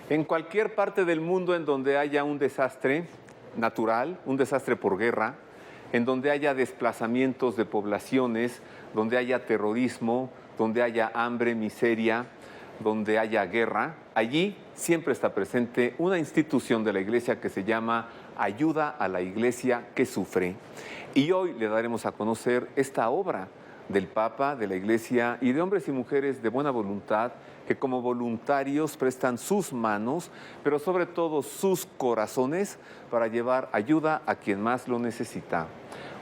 En cualquier parte del mundo en donde haya un desastre natural, un desastre por guerra, en donde haya desplazamientos de poblaciones, donde haya terrorismo, donde haya hambre, miseria, donde haya guerra, allí siempre está presente una institución de la Iglesia que se llama Ayuda a la Iglesia que Sufre. Y hoy le daremos a conocer esta obra del Papa, de la Iglesia y de hombres y mujeres de buena voluntad que como voluntarios prestan sus manos, pero sobre todo sus corazones para llevar ayuda a quien más lo necesita.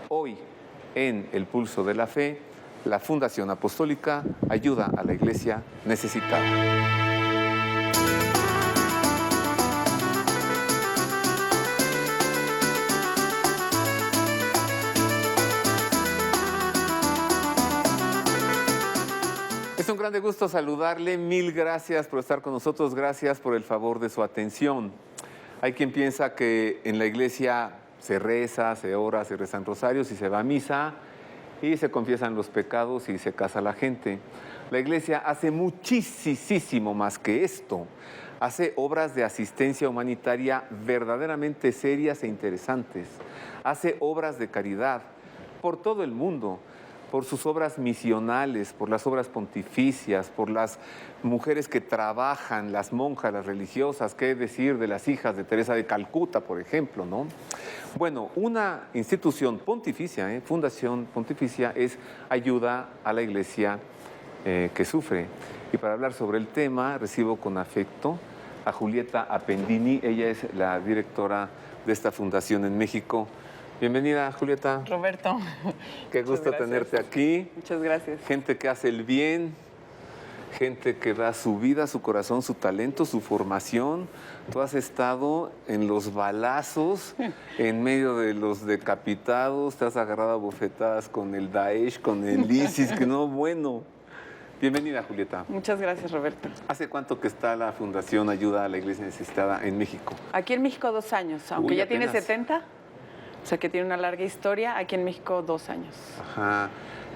Hoy, en El Pulso de la Fe, la Fundación Apostólica Ayuda a la Iglesia Necesitada. Es un grande gusto saludarle, mil gracias por estar con nosotros, gracias por el favor de su atención. Hay quien piensa que en la iglesia se reza, se ora, se rezan rosarios y se va a misa y se confiesan los pecados y se casa la gente. La iglesia hace muchísimo más que esto. Hace obras de asistencia humanitaria verdaderamente serias e interesantes. Hace obras de caridad por todo el mundo, por sus obras misionales, por las obras pontificias, por las mujeres que trabajan, las monjas, las religiosas, qué decir de las hijas de Teresa de Calcuta, por ejemplo, ¿no? Bueno, una institución pontificia, Fundación Pontificia, es Ayuda a la Iglesia que Sufre. Y para hablar sobre el tema, recibo con afecto a Julieta Appendini. Ella es la directora de esta fundación en México. Bienvenida, Julieta. Roberto. Qué gusto tenerte aquí. Muchas gracias. Gente que hace el bien, gente que da su vida, su corazón, su talento, su formación. Tú has estado en los balazos, en medio de los decapitados, te has agarrado a bofetadas con el Daesh, con el ISIS, que no, bueno. Bienvenida, Julieta. Muchas gracias, Roberto. ¿Hace cuánto que está la Fundación Ayuda a la Iglesia Necesitada en México? Aquí en México 2 años, aunque Uy, ya apenas. tiene 70. O sea, que tiene una larga historia. Aquí en México 2 años. Ajá.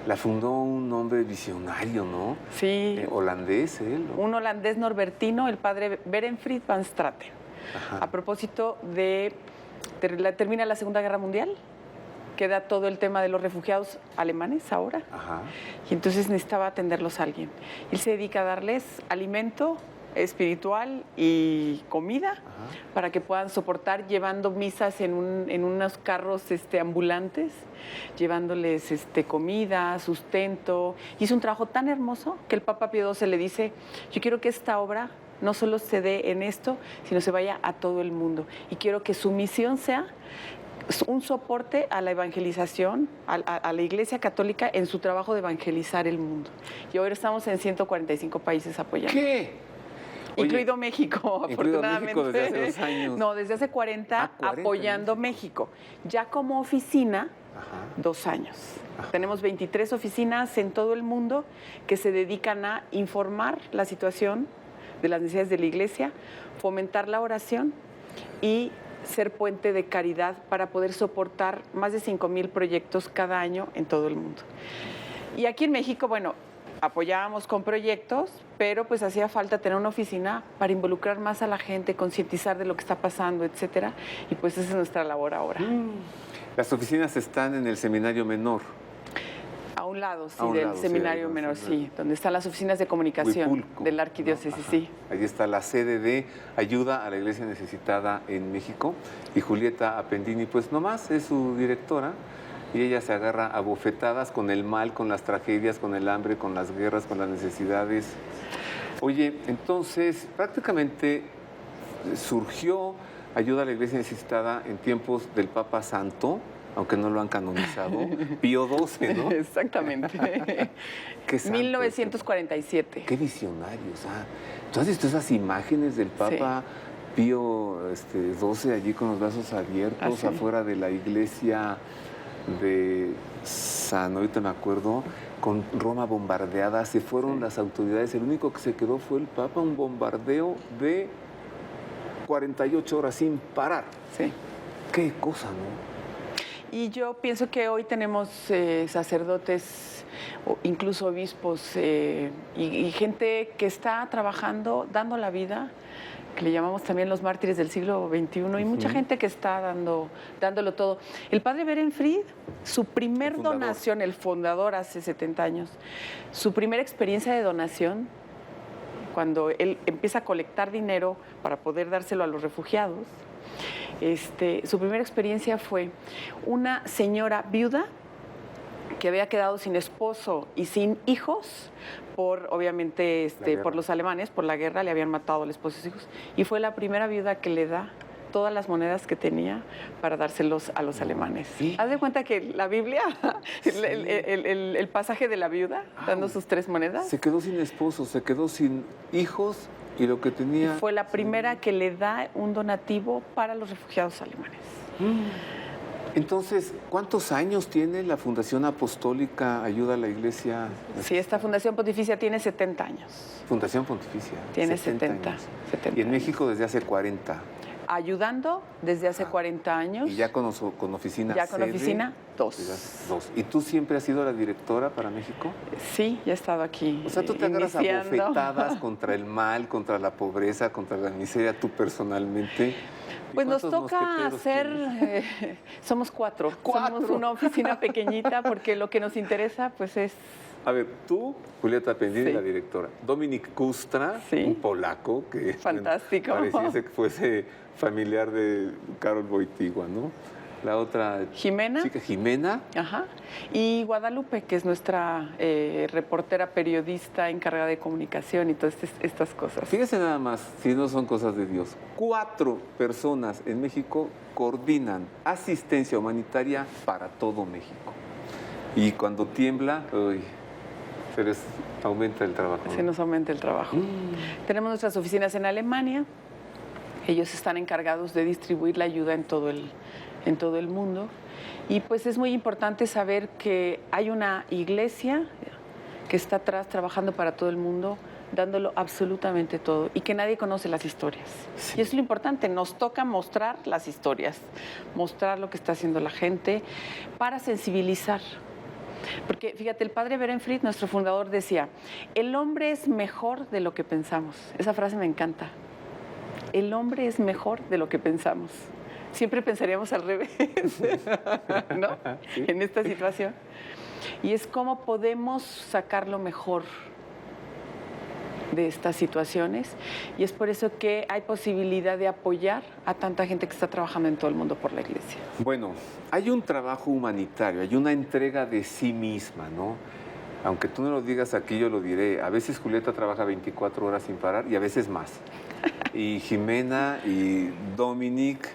La fundó un hombre visionario, ¿no? Sí. Holandés, él, ¿no? Un holandés norbertino, el padre Berenfried van Straten. Ajá. A propósito de... termina la Segunda Guerra Mundial. Queda todo el tema de los refugiados alemanes ahora. Ajá. Y entonces necesitaba atenderlos a alguien. Él se dedica a darles alimento espiritual y comida. Ajá. Para que puedan soportar, llevando misas en unos carros ambulantes, llevándoles comida, sustento. Hizo un trabajo tan hermoso que el Papa Pío XII le dice: yo quiero que esta obra no solo se dé en esto, sino se vaya a todo el mundo. Y quiero que su misión sea un soporte a la evangelización, a la Iglesia Católica en su trabajo de evangelizar el mundo. Y hoy estamos en 145 países apoyando. ¿Qué? Incluido México, afortunadamente. México desde hace 2 años. No, desde hace 40, 40 apoyando México. Ya como oficina, Ajá. 2 años. Ajá. Tenemos 23 oficinas en todo el mundo que se dedican a informar la situación de las necesidades de la Iglesia, fomentar la oración y ser puente de caridad para poder soportar más de 5,000 proyectos cada año en todo el mundo. Y aquí en México, bueno, apoyábamos con proyectos, pero pues hacía falta tener una oficina para involucrar más a la gente, concientizar de lo que está pasando, etcétera. Y pues esa es nuestra labor ahora. Las oficinas están en el Seminario Menor. A un lado, sí, un del lado, sí, Seminario ahí, Menor, sí, sí, donde están las oficinas de comunicación Huipulco, de la Arquidiócesis, ¿no? sí. Ahí está la sede de Ayuda a la Iglesia Necesitada en México. Y Julieta Appendini, pues nomás es su directora. Y ella se agarra a bofetadas con el mal, con las tragedias, con el hambre, con las guerras, con las necesidades. Oye, entonces prácticamente surgió Ayuda a la Iglesia Necesitada en tiempos del Papa Santo, aunque no lo han canonizado, Pío XII, ¿no? Exactamente. Qué santo. 1947. Qué visionarios. ¿Tú has visto esas imágenes del Papa Pío XII allí con los brazos abiertos afuera de la iglesia de ahorita me acuerdo, con Roma bombardeada? Se fueron las autoridades, el único que se quedó fue el Papa, un bombardeo de 48 horas sin parar. Sí. Qué cosa, ¿no? Y yo pienso que hoy tenemos sacerdotes, o incluso obispos y gente que está trabajando, dando la vida que le llamamos también los mártires del siglo XXI, y mucha gente que está dándolo todo. El padre Berenfried, su primer donación, el fundador hace 70 años, su primera experiencia de donación, cuando él empieza a colectar dinero para poder dárselo a los refugiados, su primera experiencia fue una señora viuda que había quedado sin esposo y sin hijos obviamente, por los alemanes, por la guerra, le habían matado al esposo y sus hijos. Y fue la primera viuda que le da todas las monedas que tenía para dárselos a los alemanes. ¿Sí? Haz de cuenta que la Biblia, sí. el pasaje de la viuda, dando sus 3 monedas. Se quedó sin esposo, se quedó sin hijos y lo que tenía... Fue la primera que le da un donativo para los refugiados alemanes. Entonces, ¿cuántos años tiene la Fundación Apostólica Ayuda a la Iglesia? Sí, esta Fundación Pontificia tiene 70 años. Fundación Pontificia. Tiene 70 años. Y en México desde hace 40. Ayudando desde hace 40 años. ¿Y ya con oficina? Ya con oficina, 2. 2. ¿Y tú siempre has sido la directora para México? Sí, ya he estado aquí. O sea, tú te agarras a bofetadas contra el mal, contra la pobreza, contra la miseria, tú personalmente. Pues nos toca hacer, somos 4. Somos una oficina pequeñita porque lo que nos interesa pues es... A ver, tú, Julieta Pendini, la directora. Dominic Kustra, un polaco que... Fantástico. Pareciese que fuese familiar de Karol Wojtyła, ¿no? La otra Jimena. Chica, Jimena. Ajá. Y Guadalupe, que es nuestra reportera periodista encargada de comunicación y todas estas cosas. Fíjese nada más, si no son cosas de Dios. 4 personas en México coordinan asistencia humanitaria para todo México. Y cuando tiembla, aumenta el trabajo. Se nos aumenta el trabajo. Tenemos nuestras oficinas en Alemania. Ellos están encargados de distribuir la ayuda en todo el mundo. Y pues es muy importante saber que hay una iglesia que está atrás trabajando para todo el mundo, dándolo absolutamente todo y que nadie conoce las historias. Sí. Y eso es lo importante, nos toca mostrar las historias, mostrar lo que está haciendo la gente para sensibilizar. Porque fíjate, el padre Berenfried, nuestro fundador, decía, el hombre es mejor de lo que pensamos. Esa frase me encanta. El hombre es mejor de lo que pensamos. Siempre pensaríamos al revés, ¿no? ¿Sí? En esta situación. Y es cómo podemos sacar lo mejor de estas situaciones. Y es por eso que hay posibilidad de apoyar a tanta gente que está trabajando en todo el mundo por la iglesia. Bueno, hay un trabajo humanitario, hay una entrega de sí misma, ¿no? Aunque tú no lo digas aquí, yo lo diré. A veces Julieta trabaja 24 horas sin parar y a veces más. Y Jimena y Dominic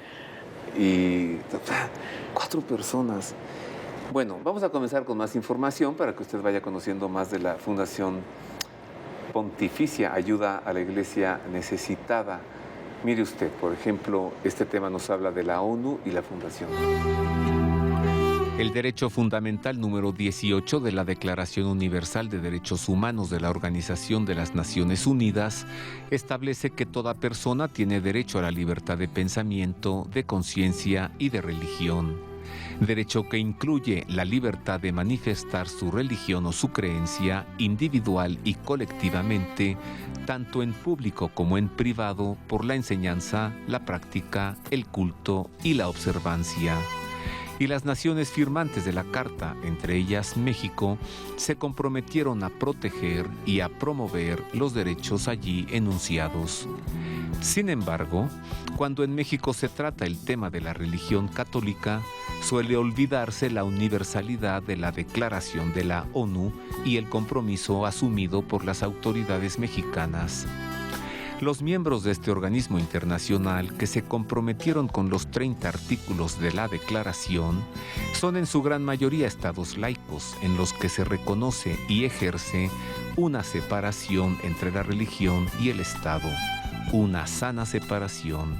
y 4 personas. Bueno, vamos a comenzar con más información para que usted vaya conociendo más de la Fundación Pontificia Ayuda a la Iglesia Necesitada. Mire usted, por ejemplo, este tema nos habla de la ONU y la Fundación. El derecho fundamental número 18 de la Declaración Universal de Derechos Humanos de la Organización de las Naciones Unidas establece que toda persona tiene derecho a la libertad de pensamiento, de conciencia y de religión. Derecho que incluye la libertad de manifestar su religión o su creencia individual y colectivamente, tanto en público como en privado, por la enseñanza, la práctica, el culto y la observancia. Y las naciones firmantes de la Carta, entre ellas México, se comprometieron a proteger y a promover los derechos allí enunciados. Sin embargo, cuando en México se trata el tema de la religión católica, suele olvidarse la universalidad de la Declaración de la ONU y el compromiso asumido por las autoridades mexicanas. Los miembros de este organismo internacional que se comprometieron con los 30 artículos de la declaración son en su gran mayoría estados laicos en los que se reconoce y ejerce una separación entre la religión y el Estado, una sana separación.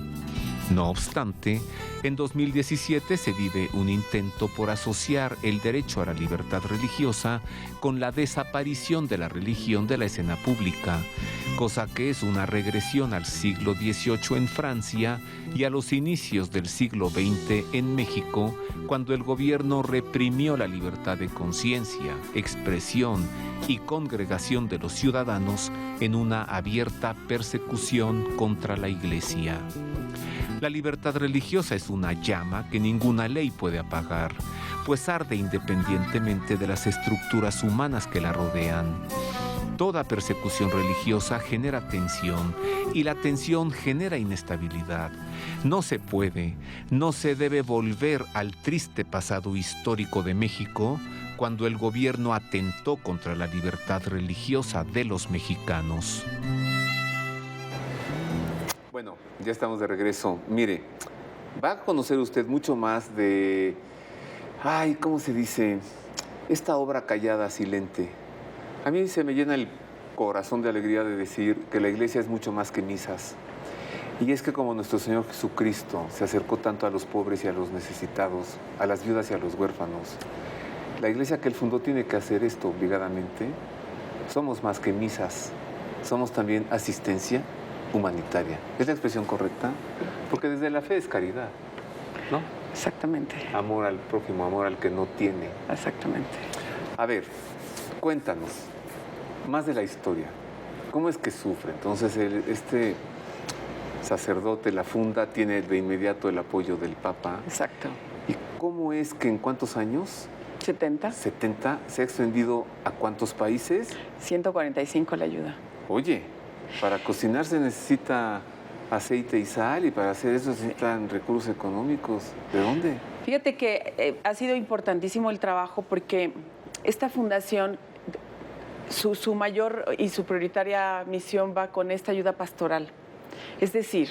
No obstante, en 2017 se vive un intento por asociar el derecho a la libertad religiosa con la desaparición de la religión de la escena pública, cosa que es una regresión al siglo XVIII en Francia y a los inicios del siglo XX en México, cuando el gobierno reprimió la libertad de conciencia, expresión y congregación de los ciudadanos en una abierta persecución contra la Iglesia. La libertad religiosa es una llama que ninguna ley puede apagar, pues arde independientemente de las estructuras humanas que la rodean. Toda persecución religiosa genera tensión y la tensión genera inestabilidad. No se puede, no se debe volver al triste pasado histórico de México cuando el gobierno atentó contra la libertad religiosa de los mexicanos. Bueno, ya estamos de regreso. Mire, va a conocer usted mucho más de, ¿cómo se dice? Esta obra callada, silente. A mí se me llena el corazón de alegría de decir que la iglesia es mucho más que misas. Y es que como nuestro Señor Jesucristo se acercó tanto a los pobres y a los necesitados, a las viudas y a los huérfanos, la iglesia que Él fundó tiene que hacer esto obligadamente. Somos más que misas, somos también asistencia humanitaria. ¿Es la expresión correcta? Porque desde la fe es caridad, ¿no? Exactamente. Amor al prójimo, amor al que no tiene. Exactamente. A ver, cuéntanos más de la historia. ¿Cómo es que sufre? Entonces, este sacerdote la funda, tiene de inmediato el apoyo del Papa. Exacto. ¿Y cómo es que en cuántos años? 70. 70. ¿Se ha extendido a cuántos países? 145 la ayuda. Oye, para cocinar se necesita aceite y sal, y para hacer eso se necesitan recursos económicos. ¿De dónde? Fíjate que ha sido importantísimo el trabajo porque esta fundación, su mayor y su prioritaria misión va con esta ayuda pastoral. Es decir,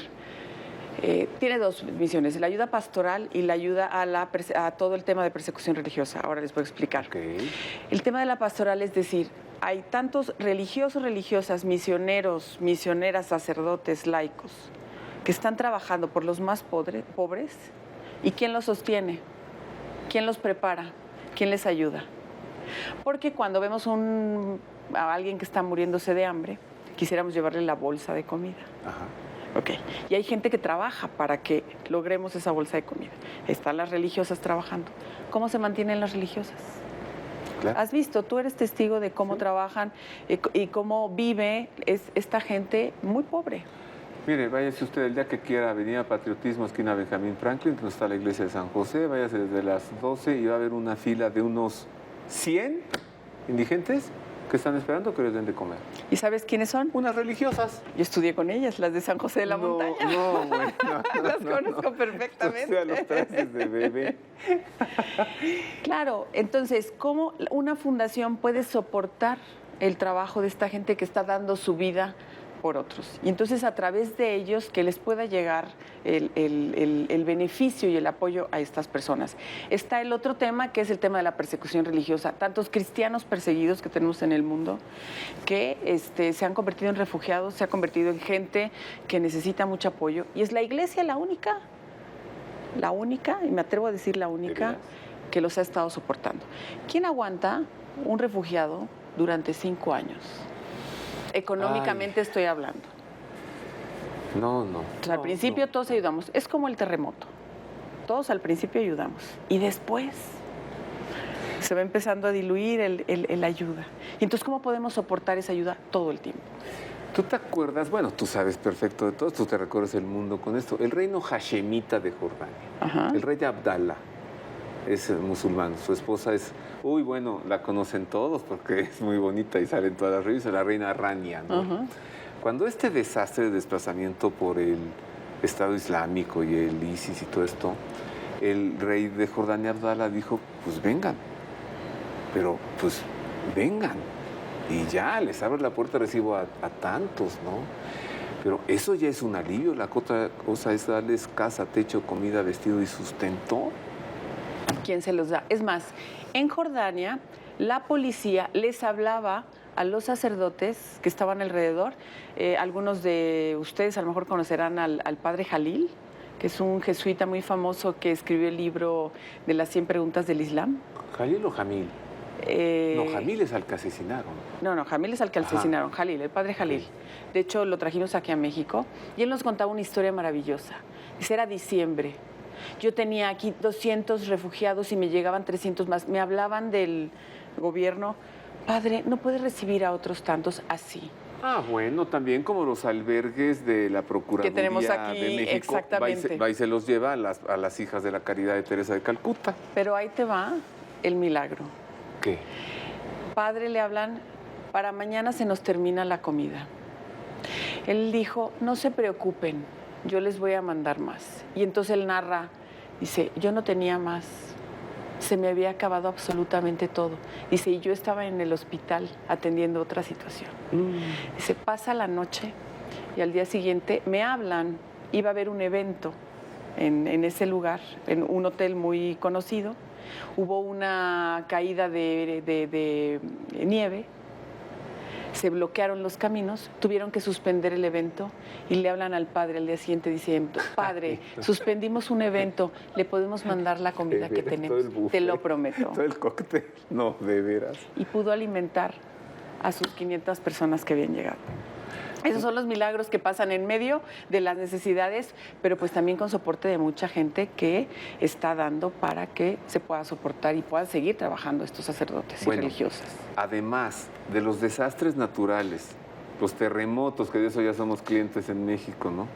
tiene dos misiones, la ayuda pastoral y la ayuda a todo el tema de persecución religiosa. Ahora les voy a explicar. Okay. El tema de la pastoral es decir, hay tantos religiosos, religiosas, misioneros, misioneras, sacerdotes, laicos, que están trabajando por los más pobres. ¿Y quién los sostiene? ¿Quién los prepara? ¿Quién les ayuda? Porque cuando vemos a alguien que está muriéndose de hambre, quisiéramos llevarle la bolsa de comida. Ajá. Ok. Y hay gente que trabaja para que logremos esa bolsa de comida. Están las religiosas trabajando. ¿Cómo se mantienen las religiosas? Claro. ¿Has visto? Tú eres testigo de cómo trabajan y cómo vive esta gente muy pobre. Mire, váyase usted el día que quiera, Avenida Patriotismo, esquina Benjamín Franklin, donde está la iglesia de San José, váyase desde las 12 y va a haber una fila de unos 100 indigentes que están esperando que les den de comer. ¿Y sabes quiénes son? Unas religiosas. Yo estudié con ellas, las de San José de la Montaña. No, bueno. Las conozco perfectamente. O sea, los trajes de bebé. Claro, entonces, ¿cómo una fundación puede soportar el trabajo de esta gente que está dando su vida por otros? Y entonces, a través de ellos, que les pueda llegar el beneficio y el apoyo a estas personas. Está el otro tema, que es el tema de la persecución religiosa. Tantos cristianos perseguidos que tenemos en el mundo, que se han convertido en refugiados, se ha convertido en gente que necesita mucho apoyo. Y es la iglesia la única, y me atrevo a decir la única, que los ha estado soportando. ¿Quién aguanta un refugiado durante 5 años? Económicamente estoy hablando. No. Entonces, al principio todos ayudamos. Es como el terremoto. Todos al principio ayudamos. Y después se va empezando a diluir el ayuda. Y entonces, ¿cómo podemos soportar esa ayuda todo el tiempo? ¿Tú te acuerdas? Bueno, tú sabes perfecto de todo, tú te recorres el mundo con esto. El reino hashemita de Jordania. Ajá. El rey Abdalá es musulmán. Su esposa es, la conocen todos porque es muy bonita y sale en todas las revistas, la reina Rania, ¿no? Uh-huh. Cuando este desastre de desplazamiento por el Estado Islámico y el ISIS y todo esto, el rey de Jordania, Abdalá, dijo, pues vengan, pero pues vengan. Y ya, les abro la puerta, recibo a tantos, ¿no? Pero eso ya es un alivio. La otra cosa es darles casa, techo, comida, vestido y sustento. ¿Quién se los da? Es más, en Jordania, la policía les hablaba a los sacerdotes que estaban alrededor. Algunos de ustedes a lo mejor conocerán al padre Jalil, que es un jesuita muy famoso que escribió el libro de las 100 preguntas del Islam. ¿Jalil o Jamil? No, Jamil es al que asesinaron. No, Jamil es al que asesinaron, Jalil, el padre Jalil. Sí. De hecho, lo trajimos aquí a México y él nos contaba una historia maravillosa. Dice, era diciembre. Yo tenía aquí 200 refugiados y me llegaban 300 más. Me hablaban del gobierno, padre, no puedes recibir a otros tantos así. Ah, bueno, también como los albergues de la Procuraduría Que tenemos aquí, de México, exactamente. Va y se los lleva a las hijas de la Caridad de Teresa de Calcuta. Pero ahí te va el milagro. ¿Qué? Padre, le hablan, para mañana se nos termina la comida. Él dijo, no se preocupen, yo les voy a mandar más. Y entonces él narra, dice, yo no tenía más, se me había acabado absolutamente todo. Dice, y yo estaba en el hospital atendiendo otra situación. Dice, pasa la noche y al día siguiente me hablan, iba a haber un evento en ese lugar, en un hotel muy conocido. Hubo una caída de nieve, se bloquearon los caminos, tuvieron que suspender el evento y le hablan al padre al día siguiente diciendo, padre, suspendimos un evento, le podemos mandar la comida que tenemos, te lo prometo. Todo el cóctel, no, de veras. Y pudo alimentar a sus 500 personas que habían llegado. Esos son los milagros que pasan en medio de las necesidades, pero pues también con soporte de mucha gente que está dando para que se pueda soportar y puedan seguir trabajando estos sacerdotes y religiosas. Además de los desastres naturales, los terremotos, que de eso ya somos clientes en México, ¿no?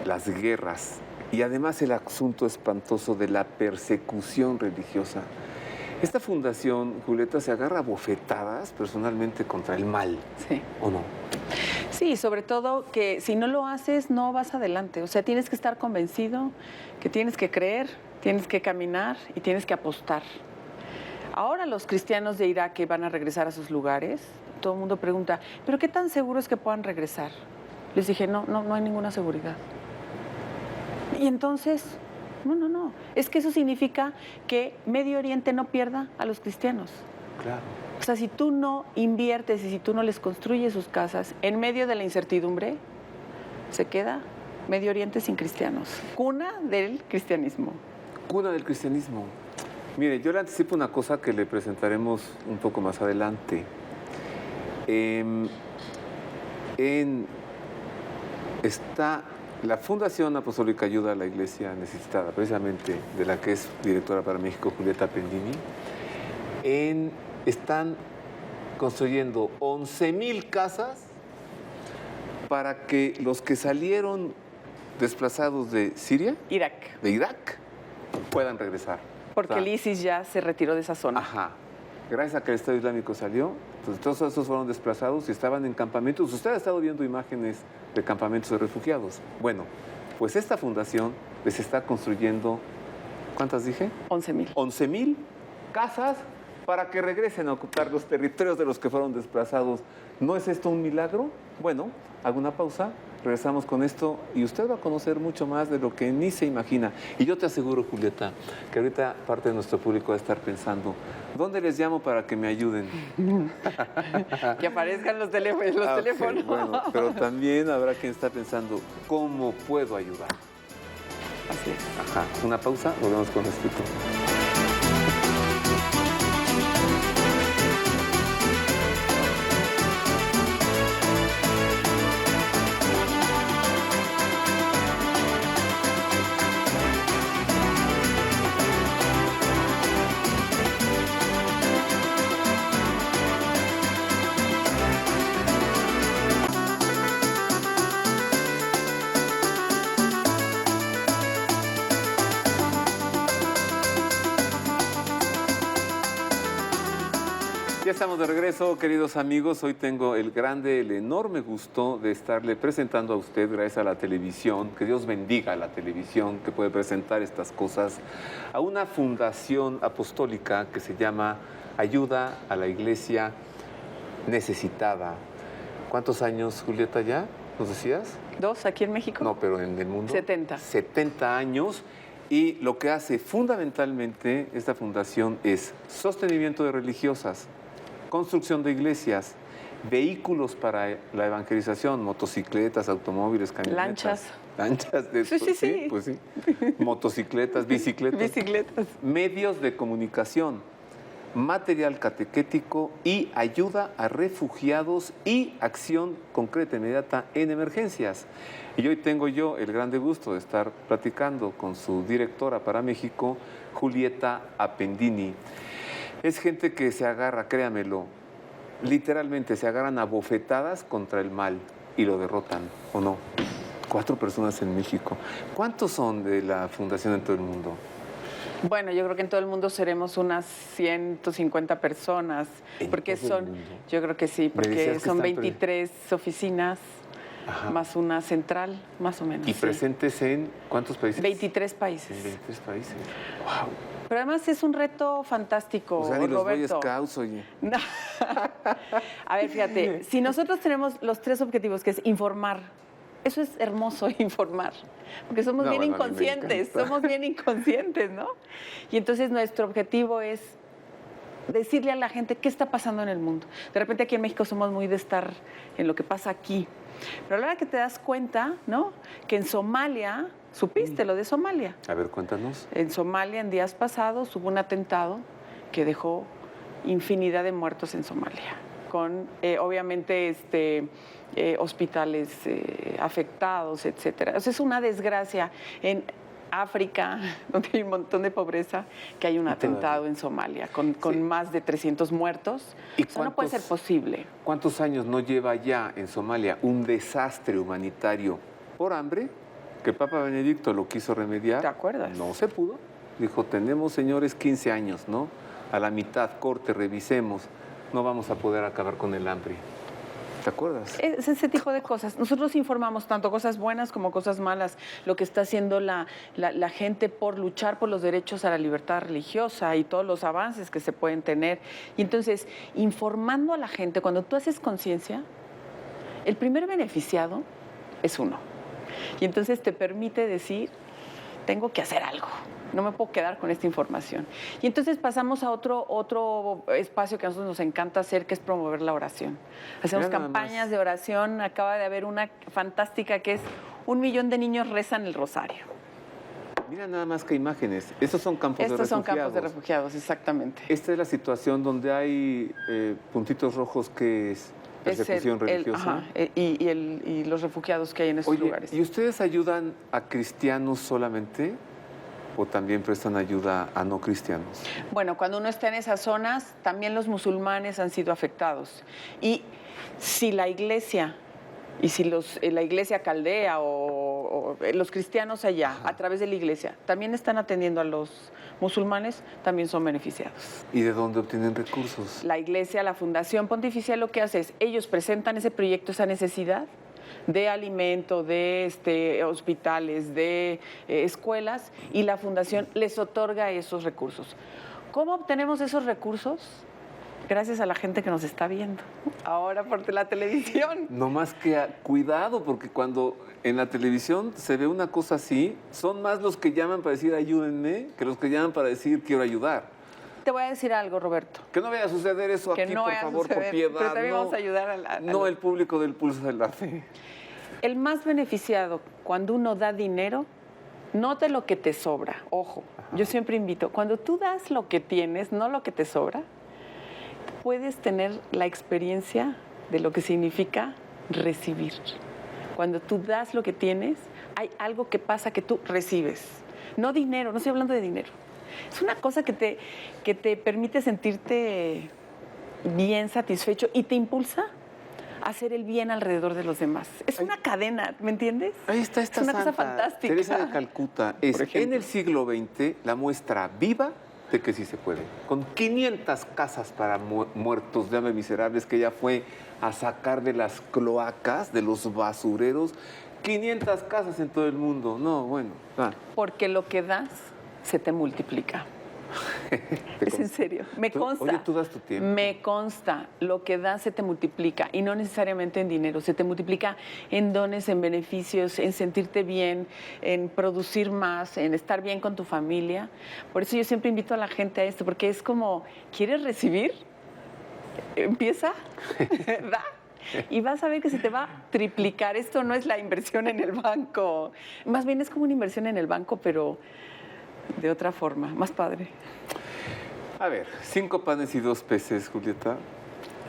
Las guerras y además el asunto espantoso de la persecución religiosa. Esta fundación, Julieta, se agarra a bofetadas personalmente contra el mal, Sí. ¿o no? Sí, sobre todo que si no lo haces, no vas adelante. O sea, tienes que estar convencido, que tienes que creer, tienes que caminar y tienes que apostar. Ahora los cristianos de Irak que van a regresar a sus lugares, todo el mundo pregunta, ¿pero qué tan seguro es que puedan regresar? Les dije, no hay ninguna seguridad. Y entonces, no. Es que eso significa que Medio Oriente no pierda a los cristianos. Claro. O sea, si tú no inviertes y si tú no les construyes sus casas en medio de la incertidumbre, se queda Medio Oriente sin cristianos. Cuna del cristianismo. Cuna del cristianismo. Mire, yo le anticipo una cosa que le presentaremos un poco más adelante. Está la Fundación Apostólica Ayuda a la Iglesia Necesitada, precisamente de la que es directora para México Julieta Pendini. Están construyendo 11,000 casas para que los que salieron desplazados de Siria, Irak. de Irak, puedan regresar. Porque O sea, el ISIS ya se retiró de esa zona. Ajá. Gracias a que el Estado Islámico salió, entonces todos esos fueron desplazados y estaban en campamentos. Usted ha estado viendo imágenes de campamentos de refugiados. Bueno, pues esta fundación les está construyendo, ¿cuántas dije? 11,000. 11,000 casas para que regresen a ocupar los territorios de los que fueron desplazados. ¿No es esto un milagro? Bueno, hago una pausa, regresamos con esto y usted va a conocer mucho más de lo que ni se imagina. Y yo te aseguro, Julieta, que ahorita parte de nuestro público va a estar pensando, ¿dónde les llamo para que me ayuden? Que aparezcan los teléfonos. Ok, bueno, pero también habrá quien está pensando, ¿cómo puedo ayudar? Así es. Ajá, una pausa, volvemos con esto. Ya estamos de regreso, queridos amigos. Hoy tengo el grande, el enorme gusto de estarle presentando a usted, gracias a la televisión, que Dios bendiga a la televisión que puede presentar estas cosas, a una fundación apostólica que se llama Ayuda a la Iglesia Necesitada. ¿Cuántos años, Julieta, ya? ¿Nos decías? 2 aquí en México. No, pero en el mundo. 70. 70 años. Y lo que hace fundamentalmente esta fundación es sostenimiento de religiosas, construcción de iglesias, vehículos para la evangelización, motocicletas, automóviles, camionetas, Lanchas. lanchas de... Sí. Pues sí. Motocicletas, bicicletas. Bicicletas. Medios de comunicación, material catequético y ayuda a refugiados y acción concreta inmediata en emergencias. Y hoy tengo yo el grande gusto de estar platicando con su directora para México, Julieta Appendini. Es gente que se agarra, créamelo, literalmente se agarran a bofetadas contra el mal y lo derrotan, ¿o no? 4 personas en México. ¿Cuántos son de la fundación en todo el mundo? Bueno, yo creo que en todo el mundo seremos unas 150 personas, porque todo el son, mundo? yo creo que sí, Me porque decías que son están 23 oficinas, Ajá. más una central, más o menos. ¿Y sí. presentes en cuántos países? 23 países. En 23 países. ¡Wow! Pero además es un reto fantástico, O sea, ni los Boy Roberto. Scouts, oye. No. A ver, fíjate, si nosotros tenemos los 3 objetivos, que es informar, eso es hermoso, informar, porque somos No, bien bueno, a mí me inconscientes, encanta. somos bien inconscientes, ¿no? Y entonces nuestro objetivo es decirle a la gente qué está pasando en el mundo. De repente aquí en México somos muy de estar en lo que pasa aquí, pero a la hora que te das cuenta, ¿no? Que en Somalia, supiste lo de Somalia. A ver, cuéntanos. En Somalia, en días pasados, hubo un atentado que dejó infinidad de muertos en Somalia, con obviamente hospitales afectados, etcétera. O sea, es una desgracia en África, donde hay un montón de pobreza, que hay un atentado en Somalia con Sí. más de 300 muertos. ¿Y Eso no puede ser cuántos- posible. ¿Cuántos años no lleva ya en Somalia un desastre humanitario por hambre? Que el Papa Benedicto lo quiso remediar. ¿Te acuerdas? No se pudo. Dijo, tenemos, señores, 15 años, ¿no? A la mitad, corte, revisemos. No vamos a poder acabar con el hambre. ¿Te acuerdas? Es ese tipo de cosas. Nosotros informamos tanto cosas buenas como cosas malas, lo que está haciendo la gente por luchar por los derechos a la libertad religiosa y todos los avances que se pueden tener. Y entonces, informando a la gente, cuando tú haces conciencia, el primer beneficiado es uno. Y entonces te permite decir, tengo que hacer algo. No me puedo quedar con esta información. Y entonces pasamos a otro espacio que a nosotros nos encanta hacer, que es promover la oración. Hacemos Mira nada campañas más. de oración. Acaba de haber una fantástica que es 1 millón de niños rezan el rosario. Mira nada más que imágenes. Estos son campos de Estos refugiados. son campos de refugiados, exactamente. Esta es la situación donde hay puntitos rojos que es persecución religiosa. Y los refugiados que hay en esos Oye, lugares. ¿y ustedes ayudan a cristianos solamente o también prestan ayuda a no cristianos? Bueno, cuando uno está en esas zonas, también los musulmanes han sido afectados. Y si la iglesia, y si la iglesia caldea o los cristianos allá, a través de la iglesia, también están atendiendo a los musulmanes, también son beneficiados. ¿Y de dónde obtienen recursos? La iglesia, la Fundación Pontificia, lo que hace es, ellos presentan ese proyecto, esa necesidad de alimento, de hospitales, de escuelas, y la Fundación les otorga esos recursos. ¿Cómo obtenemos esos recursos? Gracias a la gente que nos está viendo ahora por la televisión. No más que cuidado, porque cuando en la televisión se ve una cosa así, son más los que llaman para decir ayúdenme que los que llaman para decir quiero ayudar. Te voy a decir algo, Roberto. Que no vaya a suceder eso Que aquí, no por vaya a favor, suceder, por piedad. pero también no, vamos a ayudar a no el público del Pulso de la Fe. El más beneficiado cuando uno da dinero, no de lo que te sobra. Ojo, yo siempre invito, cuando tú das lo que tienes, no lo que te sobra, puedes tener la experiencia de lo que significa recibir. Cuando tú das lo que tienes, hay algo que pasa que tú recibes. No dinero, no estoy hablando de dinero. Es una cosa que te permite sentirte bien, satisfecho y te impulsa a hacer el bien alrededor de los demás. Es una cadena, ¿me entiendes? Ahí está esta Es una cosa santa, fantástica. Teresa de Calcuta. Es Por ejemplo. en el siglo XX la muestra viva de que sí se puede. Con 500 casas para muertos de hambre miserables que ella fue a sacar de las cloacas, de los basureros. 500 casas en todo el mundo. No, bueno. Porque lo que das se te multiplica. Es en serio, me consta. Oye, tú das tu tiempo. Me consta, lo que das se te multiplica y no necesariamente en dinero, se te multiplica en dones, en beneficios, en sentirte bien, en producir más, en estar bien con tu familia. Por eso yo siempre invito a la gente a esto, porque es como, ¿quieres recibir? Empieza, da. y vas a ver que se te va a triplicar. Esto no es la inversión en el banco. Más bien es como una inversión en el banco, pero de otra forma, más padre. A ver, 5 panes y 2 peces, Julieta.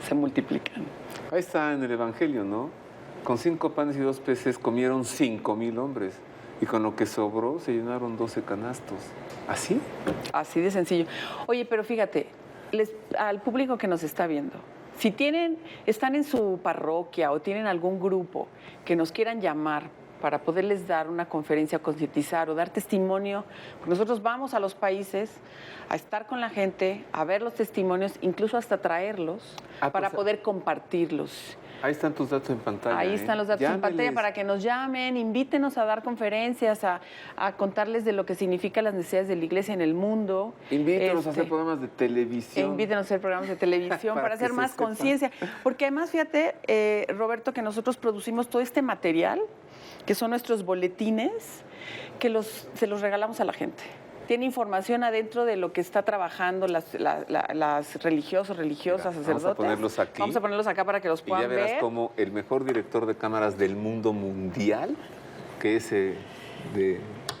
Se multiplican. Ahí está en el Evangelio, ¿no? Con 5 panes y 2 peces comieron 5,000 hombres. Y con lo que sobró se llenaron 12 canastos. ¿Así? Así de sencillo. Oye, pero fíjate, al público que nos está viendo, si están en su parroquia o tienen algún grupo que nos quieran llamar para poderles dar una conferencia, concientizar o dar testimonio, porque nosotros vamos a los países a estar con la gente, a ver los testimonios, incluso hasta traerlos para poder compartirlos. Ahí están tus datos en pantalla. Ahí están los datos en pantalla para que nos llamen, invítenos a dar conferencias, a contarles de lo que significan las necesidades de la iglesia en el mundo. Invítenos a hacer programas de televisión. Invítenos a hacer programas de televisión para hacer más conciencia. Porque además, fíjate, Roberto, que nosotros producimos todo este material, que son nuestros boletines, que se los regalamos a la gente. Tiene información adentro de lo que está trabajando las religiosos, religiosas, sacerdotes. Vamos a ponerlos aquí. Vamos a ponerlos acá para que los puedan ver. Y ya verás como el mejor director de cámaras del mundo mundial, que es de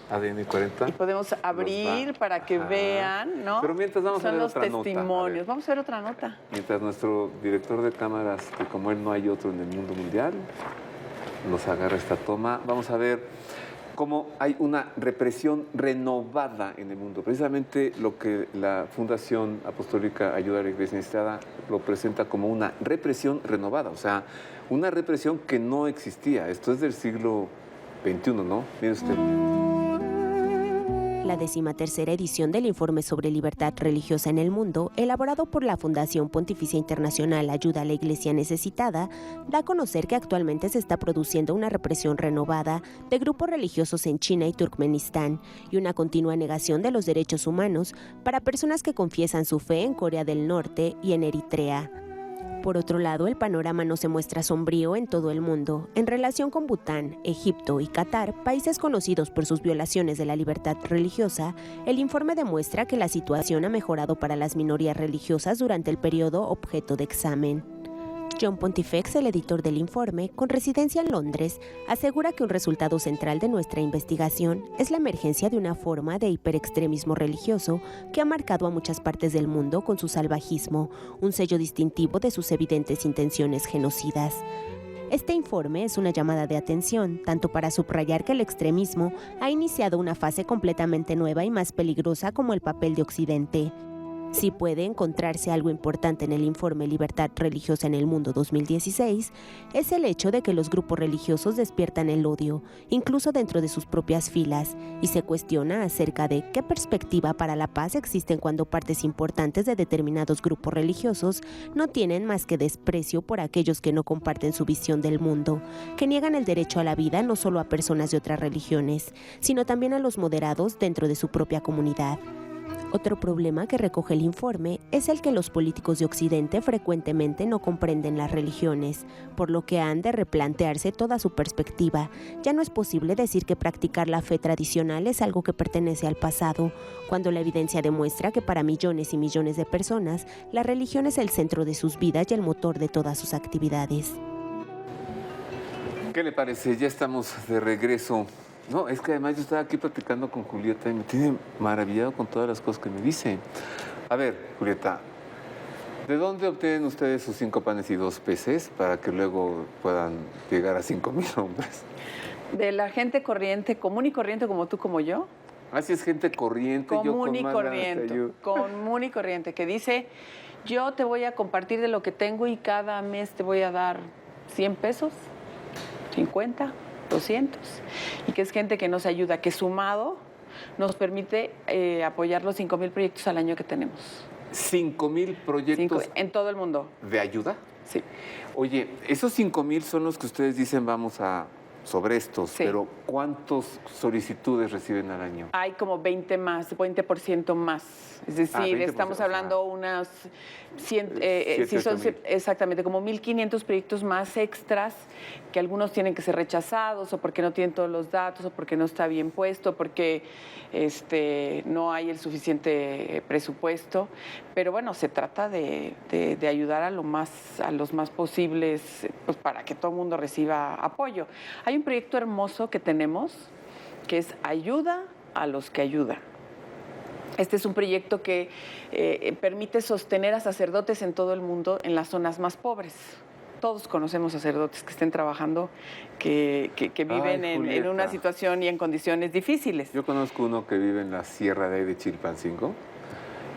ADN 40. Y podemos abrir para que vean, ¿no? Pero mientras vamos a ver otra nota. Son los testimonios. Vamos a ver otra nota. Mientras nuestro director de cámaras, que como él no hay otro en el mundo mundial, nos agarra esta toma, vamos a ver cómo hay una represión renovada en el mundo. Precisamente lo que la Fundación Apostólica Ayuda a la Iglesia Necesitada lo presenta como una represión renovada, o sea, una represión que no existía. Esto es del siglo XXI, ¿no? Mire usted. La 13ª edición del Informe sobre Libertad Religiosa en el Mundo, elaborado por la Fundación Pontificia Internacional Ayuda a la Iglesia Necesitada, da a conocer que actualmente se está produciendo una represión renovada de grupos religiosos en China y Turkmenistán y una continua negación de los derechos humanos para personas que confiesan su fe en Corea del Norte y en Eritrea. Por otro lado, el panorama no se muestra sombrío en todo el mundo. En relación con Bután, Egipto y Qatar, países conocidos por sus violaciones de la libertad religiosa, el informe demuestra que la situación ha mejorado para las minorías religiosas durante el periodo objeto de examen. John Pontifex, el editor del informe, con residencia en Londres, asegura que un resultado central de nuestra investigación es la emergencia de una forma de hiperextremismo religioso que ha marcado a muchas partes del mundo con su salvajismo, un sello distintivo de sus evidentes intenciones genocidas. Este informe es una llamada de atención, tanto para subrayar que el extremismo ha iniciado una fase completamente nueva y más peligrosa como el papel de Occidente. Si puede encontrarse algo importante en el informe Libertad Religiosa en el Mundo 2016, es el hecho de que los grupos religiosos despiertan el odio, incluso dentro de sus propias filas, y se cuestiona acerca de qué perspectiva para la paz existen cuando partes importantes de determinados grupos religiosos no tienen más que desprecio por aquellos que no comparten su visión del mundo, que niegan el derecho a la vida no solo a personas de otras religiones, sino también a los moderados dentro de su propia comunidad. Otro problema que recoge el informe es el que los políticos de Occidente frecuentemente no comprenden las religiones, por lo que han de replantearse toda su perspectiva. Ya no es posible decir que practicar la fe tradicional es algo que pertenece al pasado, cuando la evidencia demuestra que para millones y millones de personas, la religión es el centro de sus vidas y el motor de todas sus actividades. ¿Qué le parece? Ya estamos de regreso. No, es que además yo estaba aquí platicando con Julieta y me tiene maravillado con todas las cosas que me dice. A ver, Julieta, ¿de dónde obtienen ustedes sus 5 panes y 2 peces para que luego puedan llegar a 5,000 hombres? De la gente corriente, común y corriente como tú, como yo. Así es, gente corriente. Común y corriente, que dice, yo te voy a compartir de lo que tengo y cada mes te voy a dar 100 pesos, 50, 200, y que es gente que nos ayuda, que sumado nos permite apoyar los 5,000 proyectos al año que tenemos. 5,000 proyectos en todo el mundo. ¿De ayuda? Sí. Oye, esos 5,000 son los que ustedes dicen vamos a sobre estos, Sí. pero ¿cuántas solicitudes reciben al año? Hay como 20% más. Es decir, 20%, estamos o sea, hablando unas 100, 8,000. exactamente, como 1,500 proyectos más extras, que algunos tienen que ser rechazados o porque no tienen todos los datos o porque no está bien puesto, porque no hay el suficiente presupuesto. Pero bueno, se trata de ayudar a los más posibles, pues, para que todo el mundo reciba apoyo. Hay un proyecto hermoso que tenemos, que es Ayuda a los que ayudan. Este es un proyecto que permite sostener a sacerdotes en todo el mundo en las zonas más pobres. Todos conocemos sacerdotes que estén trabajando, que viven en Julieta, una situación y en condiciones difíciles. Yo conozco uno que vive en la sierra de ahí de Chilpancingo,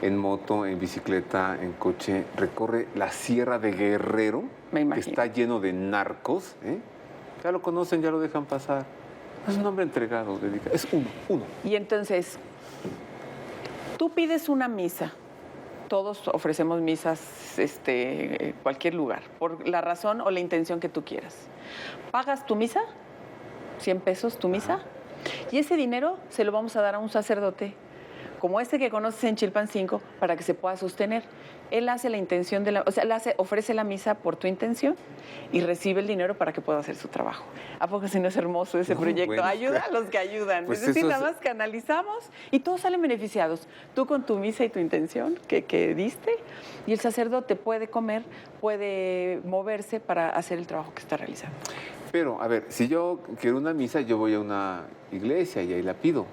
en moto, en bicicleta, en coche, recorre la sierra de Guerrero, Me que imagino. está lleno de narcos, ¿eh? Ya lo conocen, ya lo dejan pasar. Es un hombre entregado, dedicado. Es uno. Y entonces, tú pides una misa. Todos ofrecemos misas en cualquier lugar, por la razón o la intención que tú quieras. Pagas tu misa, 100 pesos tu misa, y ese dinero se lo vamos a dar a un sacerdote, como este que conoces en Chilpancingo, para que se pueda sostener. Él hace la intención ofrece la misa por tu intención y recibe el dinero para que pueda hacer su trabajo. ¿A poco si no es hermoso ese proyecto? Bueno, Ayuda a los que ayudan. Pues es decir, eso nada más canalizamos y todos salen beneficiados. Tú con tu misa y tu intención que diste, y el sacerdote puede comer, puede moverse para hacer el trabajo que está realizando. Pero, a ver, si yo quiero una misa, yo voy a una iglesia y ahí la pido.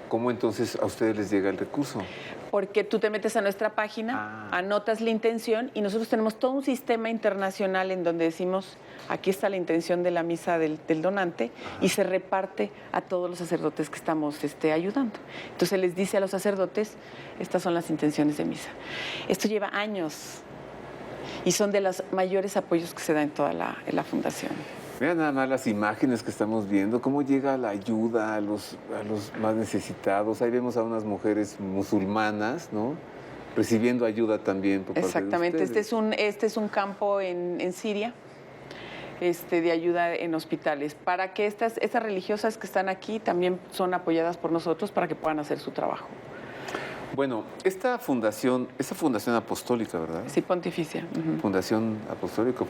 ¿Cómo entonces a ustedes les llega el recurso? Porque tú te metes a nuestra página, anotas la intención y nosotros tenemos todo un sistema internacional en donde decimos, aquí está la intención de la misa del donante y se reparte a todos los sacerdotes que estamos ayudando. Entonces se les dice a los sacerdotes, estas son las intenciones de misa. Esto lleva años y son de los mayores apoyos que se da en toda la fundación. Vean nada más las imágenes que estamos viendo, cómo llega la ayuda a los más necesitados. Ahí vemos a unas mujeres musulmanas, ¿no? Recibiendo ayuda también por parte de Exactamente, ustedes. este es un campo en Siria, de ayuda en hospitales, para que estas religiosas que están aquí también son apoyadas por nosotros para que puedan hacer su trabajo. Bueno, esta fundación apostólica, ¿verdad? Sí, pontificia. Uh-huh. Fundación Apostólica,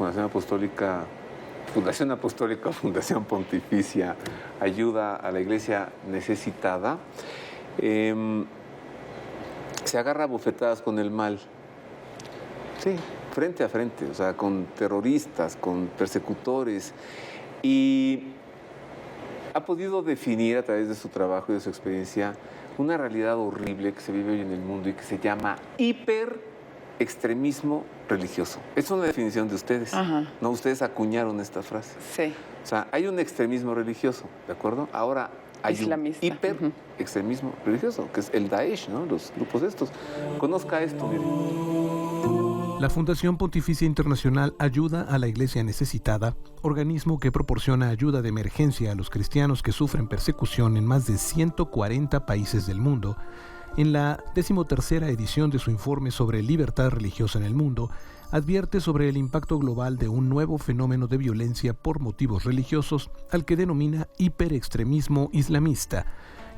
Fundación Pontificia, ayuda a la iglesia necesitada, se agarra a bofetadas con el mal. Sí, frente a frente, o sea, con terroristas, con persecutores, y ha podido definir a través de su trabajo y de su experiencia una realidad horrible que se vive hoy en el mundo y que se llama hiperextremismo religioso. Es una definición de ustedes. Ajá. No, ustedes acuñaron esta frase. Sí. O sea, hay un extremismo religioso, ¿de acuerdo? Ahora hay Islamista. un hiperextremismo religioso, que es el Daesh, ¿no? Los grupos estos. Conozca esto, mire. La Fundación Pontificia Internacional Ayuda a la Iglesia Necesitada, organismo que proporciona ayuda de emergencia a los cristianos que sufren persecución en más de 140 países del mundo, en la 13ª edición de su informe sobre libertad religiosa en el mundo, advierte sobre el impacto global de un nuevo fenómeno de violencia por motivos religiosos al que denomina hiperextremismo islamista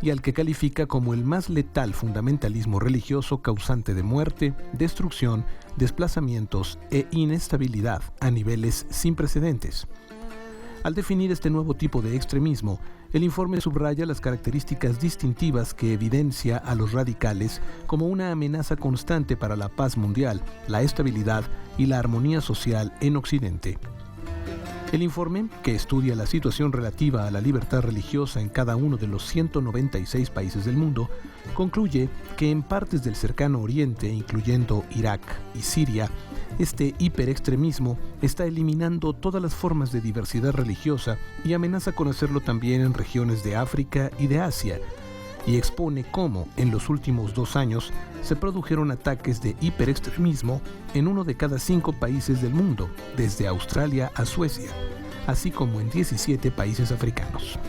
y al que califica como el más letal fundamentalismo religioso causante de muerte, destrucción, desplazamientos e inestabilidad a niveles sin precedentes. Al definir este nuevo tipo de extremismo, el informe subraya las características distintivas que evidencia a los radicales como una amenaza constante para la paz mundial, la estabilidad y la armonía social en Occidente. El informe, que estudia la situación relativa a la libertad religiosa en cada uno de los 196 países del mundo, concluye que en partes del cercano Oriente, incluyendo Irak y Siria, este hiperextremismo está eliminando todas las formas de diversidad religiosa y amenaza con hacerlo también en regiones de África y de Asia, y expone cómo, en los últimos 2 años, se produjeron ataques de hiperextremismo en 1 de cada 5 países del mundo, desde Australia a Suecia, así como en 17 países africanos.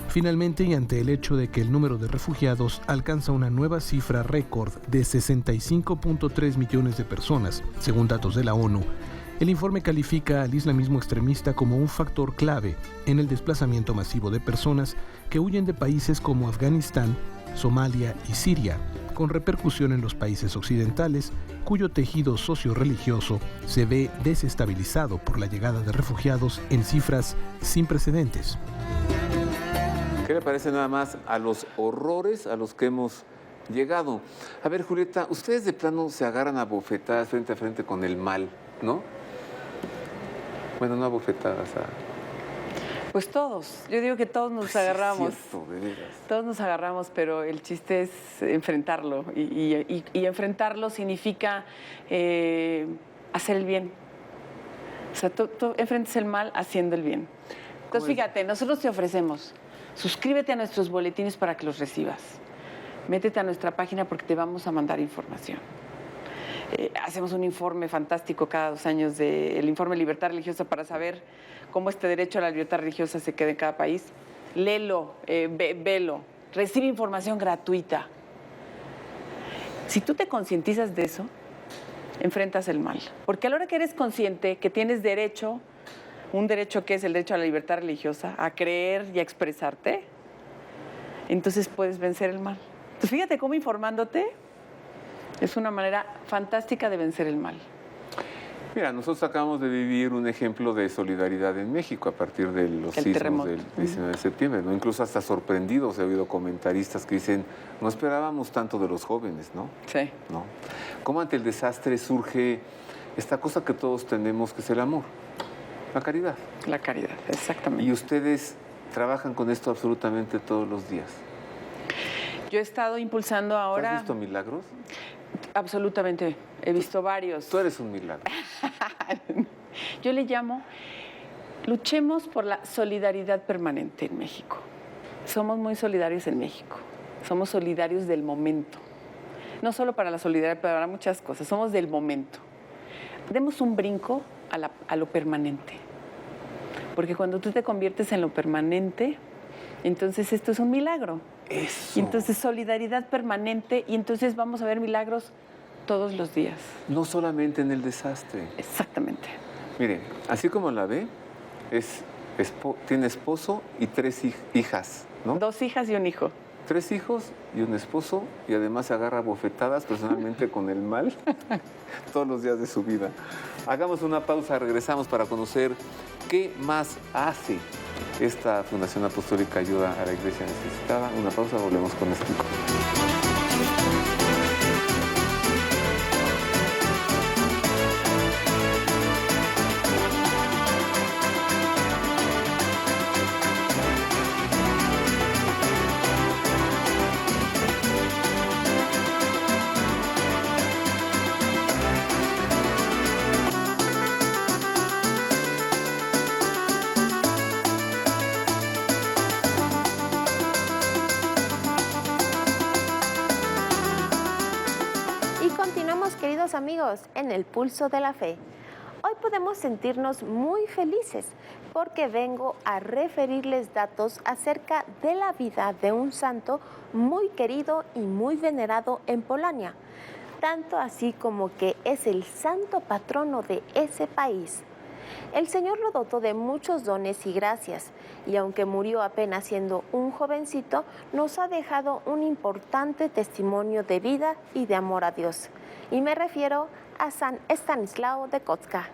Finalmente, y ante el hecho de que el número de refugiados alcanza una nueva cifra récord de 65.3 millones de personas, según datos de la ONU, El informe califica al islamismo extremista como un factor clave en el desplazamiento masivo de personas que huyen de países como Afganistán, Somalia y Siria, con repercusión en los países occidentales, cuyo tejido socio-religioso se ve desestabilizado por la llegada de refugiados en cifras sin precedentes. ¿Qué le parece nada más a los horrores a los que hemos llegado? A ver, Julieta, ustedes de plano se agarran a bofetadas frente a frente con el mal, ¿no? Bueno, no a bofetadas, Pues todos, yo digo que todos nos agarramos. Sí, es cierto, de veras. Todos nos agarramos, pero el chiste es enfrentarlo. Y enfrentarlo significa hacer el bien. O sea, tú enfrentas el mal haciendo el bien. Entonces, fíjate, nosotros te ofrecemos, suscríbete a nuestros boletines para que los recibas. Métete a nuestra página porque te vamos a mandar información. Hacemos un informe fantástico cada 2 años del informe Libertad Religiosa para saber cómo este derecho a la libertad religiosa se queda en cada país. Léelo, velo, recibe información gratuita. Si tú te concientizas de eso, enfrentas el mal. Porque a la hora que eres consciente que tienes derecho, un derecho que es el derecho a la libertad religiosa, a creer y a expresarte, entonces puedes vencer el mal. Entonces fíjate cómo informándote es una manera fantástica de vencer el mal. Mira, nosotros acabamos de vivir un ejemplo de solidaridad en México a partir de los sismos terremoto del 19 de septiembre, ¿no? Incluso hasta sorprendidos he oído comentaristas que dicen, no esperábamos tanto de los jóvenes, ¿no? Sí. ¿No? ¿Cómo ante el desastre surge esta cosa que todos tenemos, que es el amor? La caridad. La caridad, exactamente. Y ustedes trabajan con esto absolutamente todos los días. Yo he estado impulsando ahora... ¿Has visto milagros? Absolutamente, he visto varios. Tú eres un milagro. Yo le llamo, luchemos por la solidaridad permanente en México. Somos muy solidarios en México, somos solidarios del momento. No solo para la solidaridad, pero para muchas cosas, somos del momento. Demos un brinco a lo permanente, porque cuando tú te conviertes en lo permanente, entonces esto es un milagro. Eso. Y entonces solidaridad permanente, y entonces vamos a ver milagros todos los días. No solamente en el desastre. Exactamente. Mire, así como la ve, tiene esposo y 3 hijas, ¿no? 2 hijas y un hijo. 3 hijos y un esposo, y además se agarra bofetadas personalmente con el mal todos los días de su vida. Hagamos una pausa, regresamos para conocer qué más hace esta Fundación Apostólica Ayuda a la Iglesia Necesitada. Una pausa, volvemos con esto. Queridos amigos, en el Pulso de la Fe, hoy podemos sentirnos muy felices porque vengo a referirles datos acerca de la vida de un santo muy querido y muy venerado en Polonia, tanto así como que es el santo patrono de ese país. El Señor lo dotó de muchos dones y gracias, y aunque murió apenas siendo un jovencito, nos ha dejado un importante testimonio de vida y de amor a Dios. Y me refiero a San Estanislao de Kotska.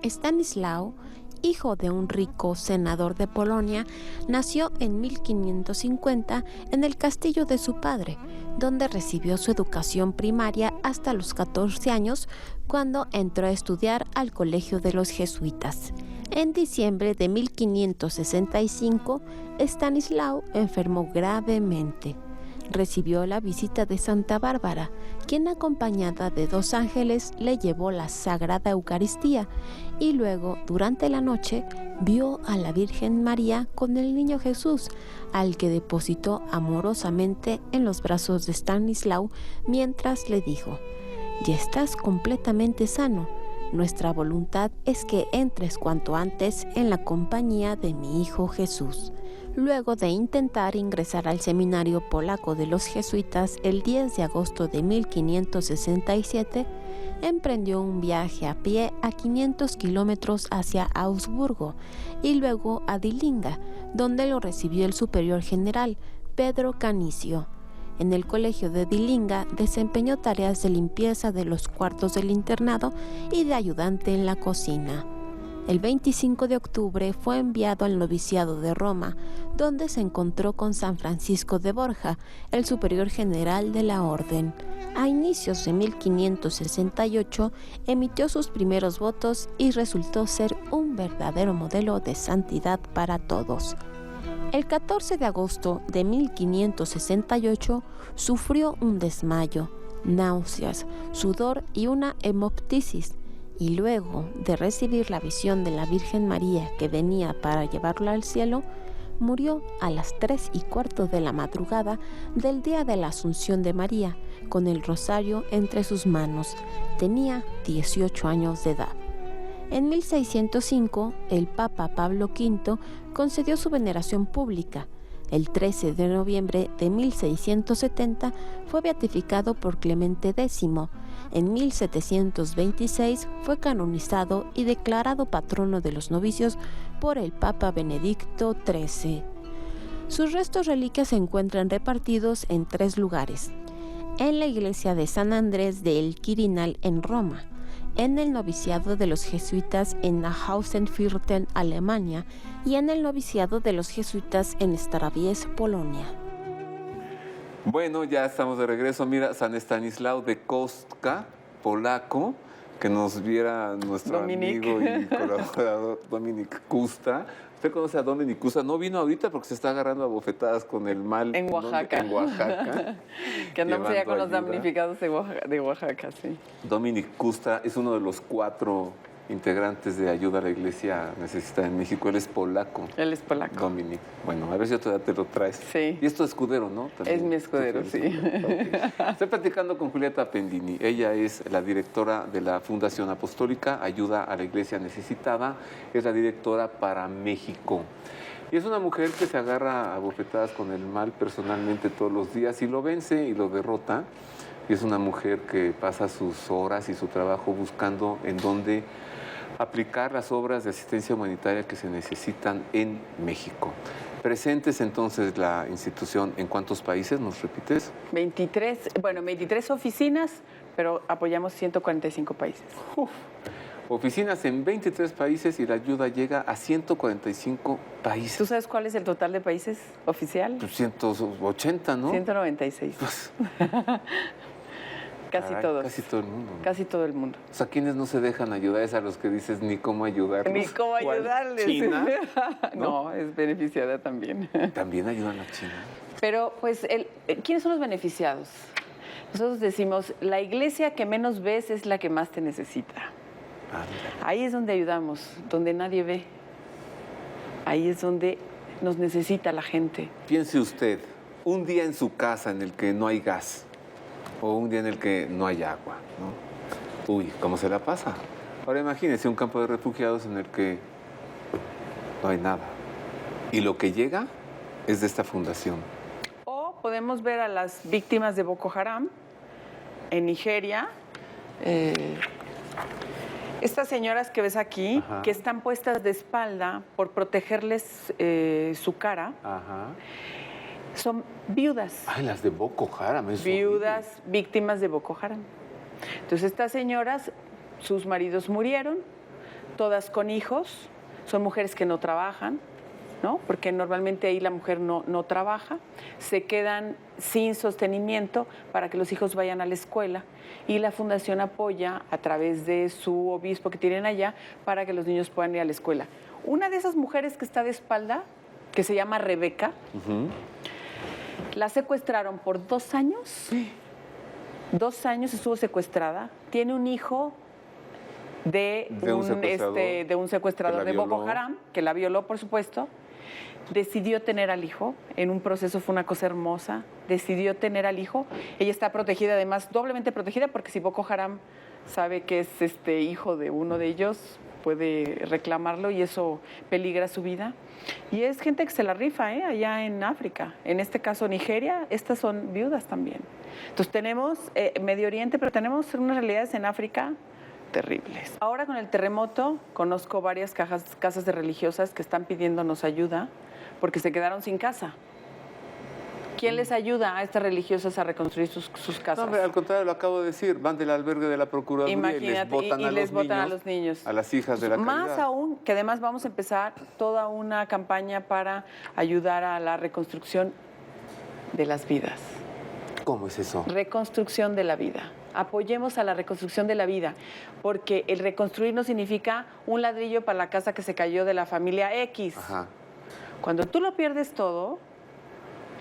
Estanislao, hijo de un rico senador de Polonia, nació en 1550 en el castillo de su padre, donde recibió su educación primaria hasta los 14 años, cuando entró a estudiar al colegio de los jesuitas. En diciembre de 1565, Estanislao enfermó gravemente. Recibió la visita de Santa Bárbara, quien acompañada de 2 ángeles le llevó la Sagrada Eucaristía, y luego, durante la noche, vio a la Virgen María con el niño Jesús, al que depositó amorosamente en los brazos de Estanislao mientras le dijo: «Ya estás completamente sano. Nuestra voluntad es que entres cuanto antes en la compañía de mi hijo Jesús». Luego de intentar ingresar al seminario polaco de los jesuitas el 10 de agosto de 1567, emprendió un viaje a pie a 500 kilómetros hacia Augsburgo y luego a Dilinga, donde lo recibió el superior general Pedro Canicio. En el colegio de Dilinga desempeñó tareas de limpieza de los cuartos del internado y de ayudante en la cocina. El 25 de octubre fue enviado al noviciado de Roma, donde se encontró con San Francisco de Borja, el superior general de la orden. A inicios de 1568 emitió sus primeros votos y resultó ser un verdadero modelo de santidad para todos. El 14 de agosto de 1568 sufrió un desmayo, náuseas, sudor y una hemoptisis, y luego de recibir la visión de la Virgen María que venía para llevarlo al cielo, murió a las 3:15 de la madrugada del día de la Asunción de María, con el rosario entre sus manos. Tenía 18 años de edad. En 1605, el Papa Pablo V concedió su veneración pública. El 13 de noviembre de 1670 fue beatificado por Clemente X. En 1726 fue canonizado y declarado patrono de los novicios por el Papa Benedicto XIII. Sus restos reliquias se encuentran repartidos en 3 lugares: en la iglesia de San Andrés de El Quirinal en Roma, en el noviciado de los jesuitas en Nachhausen-Vierten, Alemania, y en el noviciado de los jesuitas en Starabiez, Polonia. Bueno, ya estamos de regreso. Mira, San Estanislao de Kostka, polaco, que nos viera nuestro amigo y colaborador Dominik Kusta. ¿Usted conoce a Dominik Kusta? No vino ahorita porque se está agarrando a bofetadas con el mal. En Oaxaca. En Oaxaca. Que andamos allá con los ayuda. damnificados de Oaxaca, sí. Dominik Kusta es uno de los 4 integrantes de Ayuda a la Iglesia Necesitada en México. Él es polaco. Él es polaco. Dominik. Bueno, a ver si otro día te lo traes. Sí. Y es tu escudero, ¿no? También. Es mi escudero, sí. Okay. Estoy platicando con Julieta Pendini. Ella es la directora de la Fundación Apostólica Ayuda a la Iglesia Necesitada. Es la directora para México. Y es una mujer que se agarra a bofetadas con el mal personalmente todos los días y lo vence y lo derrota. Y es una mujer que pasa sus horas y su trabajo buscando en dónde aplicar las obras de asistencia humanitaria que se necesitan en México. Presentes entonces la institución, ¿en cuántos países nos repites? 23 oficinas, pero apoyamos 145 países. Oficinas en 23 países y la ayuda llega a 145 países. ¿Tú sabes cuál es el total de países oficial? Pues 180, ¿no? 196. Pues, Casi caray, todos. Casi todo el mundo, ¿no? Casi todo el mundo. O sea, ¿quiénes no se dejan ayudar? Es a los que dices ni cómo ayudarlos. Ni cómo ¿Cuál? ayudarles. ¿China? No, es beneficiada también. También ayudan a China. Pero, pues, ¿quiénes son los beneficiados? Nosotros decimos, la iglesia que menos ves es la que más te necesita. Ah, mira. Ahí es donde ayudamos, donde nadie ve. Ahí es donde nos necesita la gente. Piense usted, un día en su casa en el que no hay gas o un día en el que no hay agua, ¿no? Uy, ¿cómo se la pasa? Ahora imagínese un campo de refugiados en el que no hay nada. Y lo que llega es de esta fundación. O podemos ver a las víctimas de Boko Haram en Nigeria. Estas señoras que ves aquí, Ajá. que están puestas de espalda por protegerles su cara, Ajá. son viudas. Ay, las de Boko Haram. Es Viudas, víctimas de Boko Haram. Entonces, estas señoras, sus maridos murieron, todas con hijos, son mujeres que no trabajan, ¿no? Porque normalmente ahí la mujer no trabaja, se quedan sin sostenimiento para que los hijos vayan a la escuela y la fundación apoya a través de su obispo que tienen allá para que los niños puedan ir a la escuela. Una de esas mujeres que está de espalda, que se llama Rebeca, la secuestraron por 2 años. Sí. 2 años estuvo secuestrada. Tiene un hijo de un secuestrador de Boko Haram, que la violó, por supuesto. Decidió tener al hijo. En un proceso fue una cosa hermosa. Decidió tener al hijo. Ella está protegida, además, doblemente protegida, porque si Boko Haram sabe que es hijo de uno de ellos, puede reclamarlo y eso peligra su vida. Y es gente que se la rifa, allá en África. En este caso Nigeria, estas son viudas también. Entonces tenemos Medio Oriente, pero tenemos unas realidades en África terribles. Ahora con el terremoto conozco varias casas de religiosas que están pidiéndonos ayuda porque se quedaron sin casa. ¿Quién les ayuda a estas religiosas a reconstruir sus casas? No, hombre, al contrario, lo acabo de decir, van del albergue de la Procuraduría Imagínate, y les botan a los niños, a las hijas de la caridad. Más aún, que además vamos a empezar toda una campaña para ayudar a la reconstrucción de las vidas. ¿Cómo es eso? Reconstrucción de la vida. Apoyemos a la reconstrucción de la vida, porque el reconstruir no significa un ladrillo para la casa que se cayó de la familia X. Ajá. Cuando tú lo pierdes todo,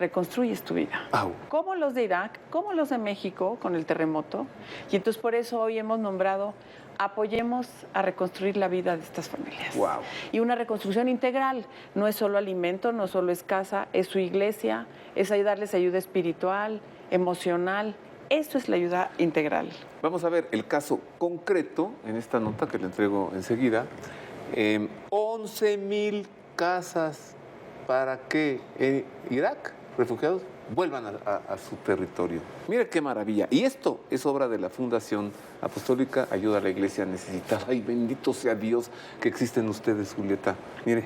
reconstruyes tu vida. Au. Como los de Irak, como los de México con el terremoto. Y entonces por eso hoy hemos nombrado apoyemos a reconstruir la vida de estas familias. Wow. Y una reconstrucción integral. No es solo alimento, no solo es casa, es su iglesia, es darles ayuda espiritual, emocional. Esto es la ayuda integral. Vamos a ver el caso concreto en esta nota que le entrego enseguida. 11,000 casas para que en Irak refugiados vuelvan a su territorio. Mire qué maravilla. Y esto es obra de la Fundación Apostólica Ayuda a la Iglesia Necesitada. Ay, bendito sea Dios que existen ustedes, Julieta. Mire.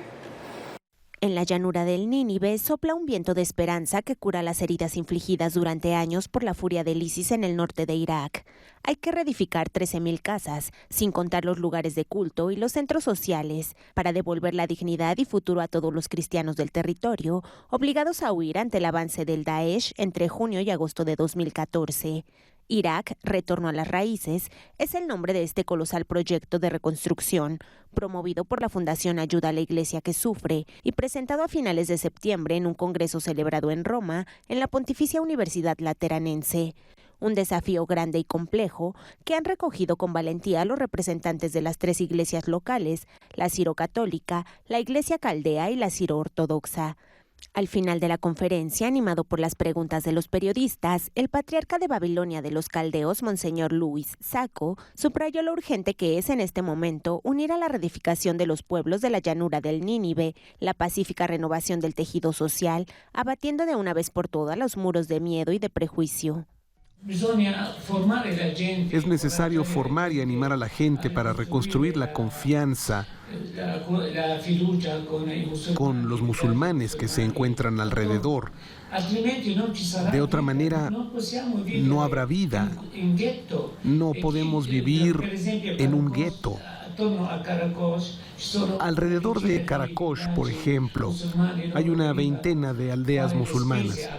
En la llanura del Nínive sopla un viento de esperanza que cura las heridas infligidas durante años por la furia del ISIS en el norte de Irak. Hay que reedificar 13,000 casas, sin contar los lugares de culto y los centros sociales, para devolver la dignidad y futuro a todos los cristianos del territorio, obligados a huir ante el avance del Daesh entre junio y agosto de 2014. Irak, Retorno a las Raíces, es el nombre de este colosal proyecto de reconstrucción, promovido por la Fundación Ayuda a la Iglesia que Sufre y presentado a finales de septiembre en un congreso celebrado en Roma, en la Pontificia Universidad Lateranense. Un desafío grande y complejo que han recogido con valentía los representantes de las 3 iglesias locales, la Siro-Católica, la Iglesia Caldea y la Siro-Ortodoxa. Al final de la conferencia, animado por las preguntas de los periodistas, el patriarca de Babilonia de los caldeos, Monseñor Luis Sacco, subrayó lo urgente que es en este momento unir a la reedificación de los pueblos de la llanura del Nínive, la pacífica renovación del tejido social, abatiendo de una vez por todas los muros de miedo y de prejuicio. Es necesario formar y animar a la gente para reconstruir la confianza con los musulmanes que se encuentran alrededor. De otra manera, no habrá vida. No podemos vivir en un gueto. Alrededor de Karakosh, por ejemplo, hay una veintena de aldeas musulmanas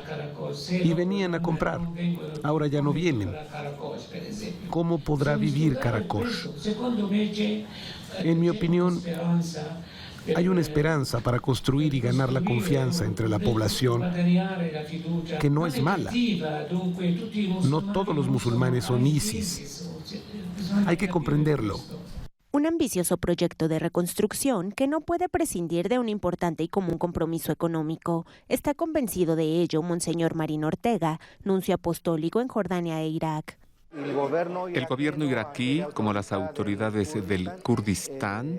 y venían a comprar. Ahora ya no vienen. ¿Cómo podrá vivir Karakosh? En mi opinión, hay una esperanza para construir y ganar la confianza entre la población que no es mala. No todos los musulmanes son ISIS. Hay que comprenderlo. Un ambicioso proyecto de reconstrucción que no puede prescindir de un importante y común compromiso económico. Está convencido de ello Monseñor Marín Ortega, nuncio apostólico en Jordania e Irak. El gobierno iraquí, como las autoridades del Kurdistán,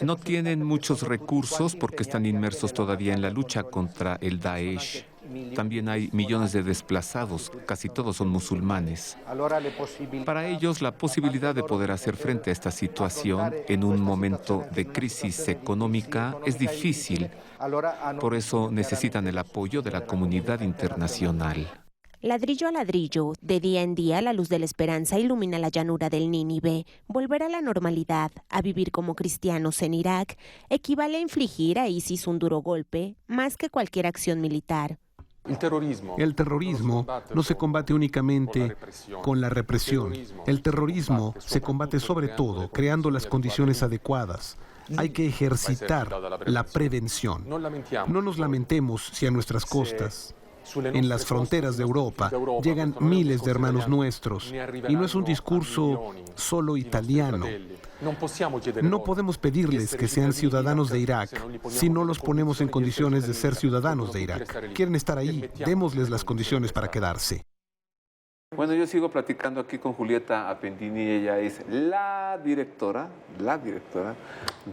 no tienen muchos recursos porque están inmersos todavía en la lucha contra el Daesh. También hay millones de desplazados, casi todos son musulmanes. Para ellos, la posibilidad de poder hacer frente a esta situación en un momento de crisis económica es difícil. Por eso necesitan el apoyo de la comunidad internacional. Ladrillo a ladrillo, de día en día, la luz de la esperanza ilumina la llanura del Nínive. Volver a la normalidad, a vivir como cristianos en Irak, equivale a infligir a ISIS un duro golpe, más que cualquier acción militar. El terrorismo no se combate únicamente con la represión. El terrorismo se combate sobre todo creando las condiciones adecuadas. Hay que ejercitar la prevención. No nos lamentemos si a nuestras costas, en las fronteras de Europa, llegan miles de hermanos nuestros, y no es un discurso solo italiano. No podemos pedirles que sean ciudadanos de Irak si no los ponemos en condiciones de ser ciudadanos de Irak. Quieren estar ahí, démosles las condiciones para quedarse. Bueno, yo sigo platicando aquí con Julieta Appendini, ella es la directora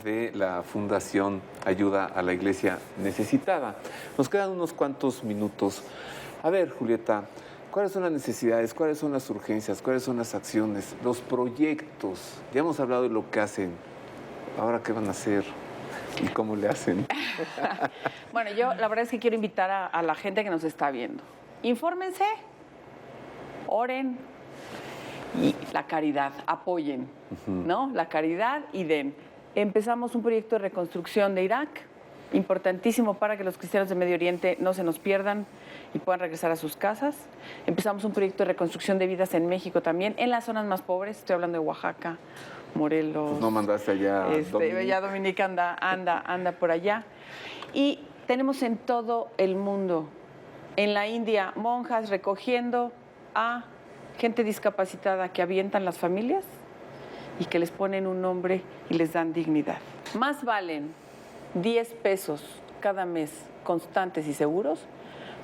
de la Fundación Ayuda a la Iglesia Necesitada. Nos quedan unos cuantos minutos. A ver, Julieta, ¿cuáles son las necesidades? ¿Cuáles son las urgencias? ¿Cuáles son las acciones? Los proyectos. Ya hemos hablado de lo que hacen. Ahora, ¿qué van a hacer? ¿Y cómo le hacen? Bueno, yo la verdad es que quiero invitar a la gente que nos está viendo. Infórmense, oren y la caridad, apoyen, ¿no? La caridad y den. Empezamos un proyecto de reconstrucción de Irak, importantísimo para que los cristianos de Medio Oriente no se nos pierdan y puedan regresar a sus casas. Empezamos un proyecto de reconstrucción de vidas en México también, en las zonas más pobres, estoy hablando de Oaxaca, Morelos. Pues no mandaste allá a Dominique. Ya Dominique anda por allá. Y tenemos en todo el mundo, en la India, monjas recogiendo a gente discapacitada que avientan las familias y que les ponen un nombre y les dan dignidad. Más valen 10 pesos cada mes constantes y seguros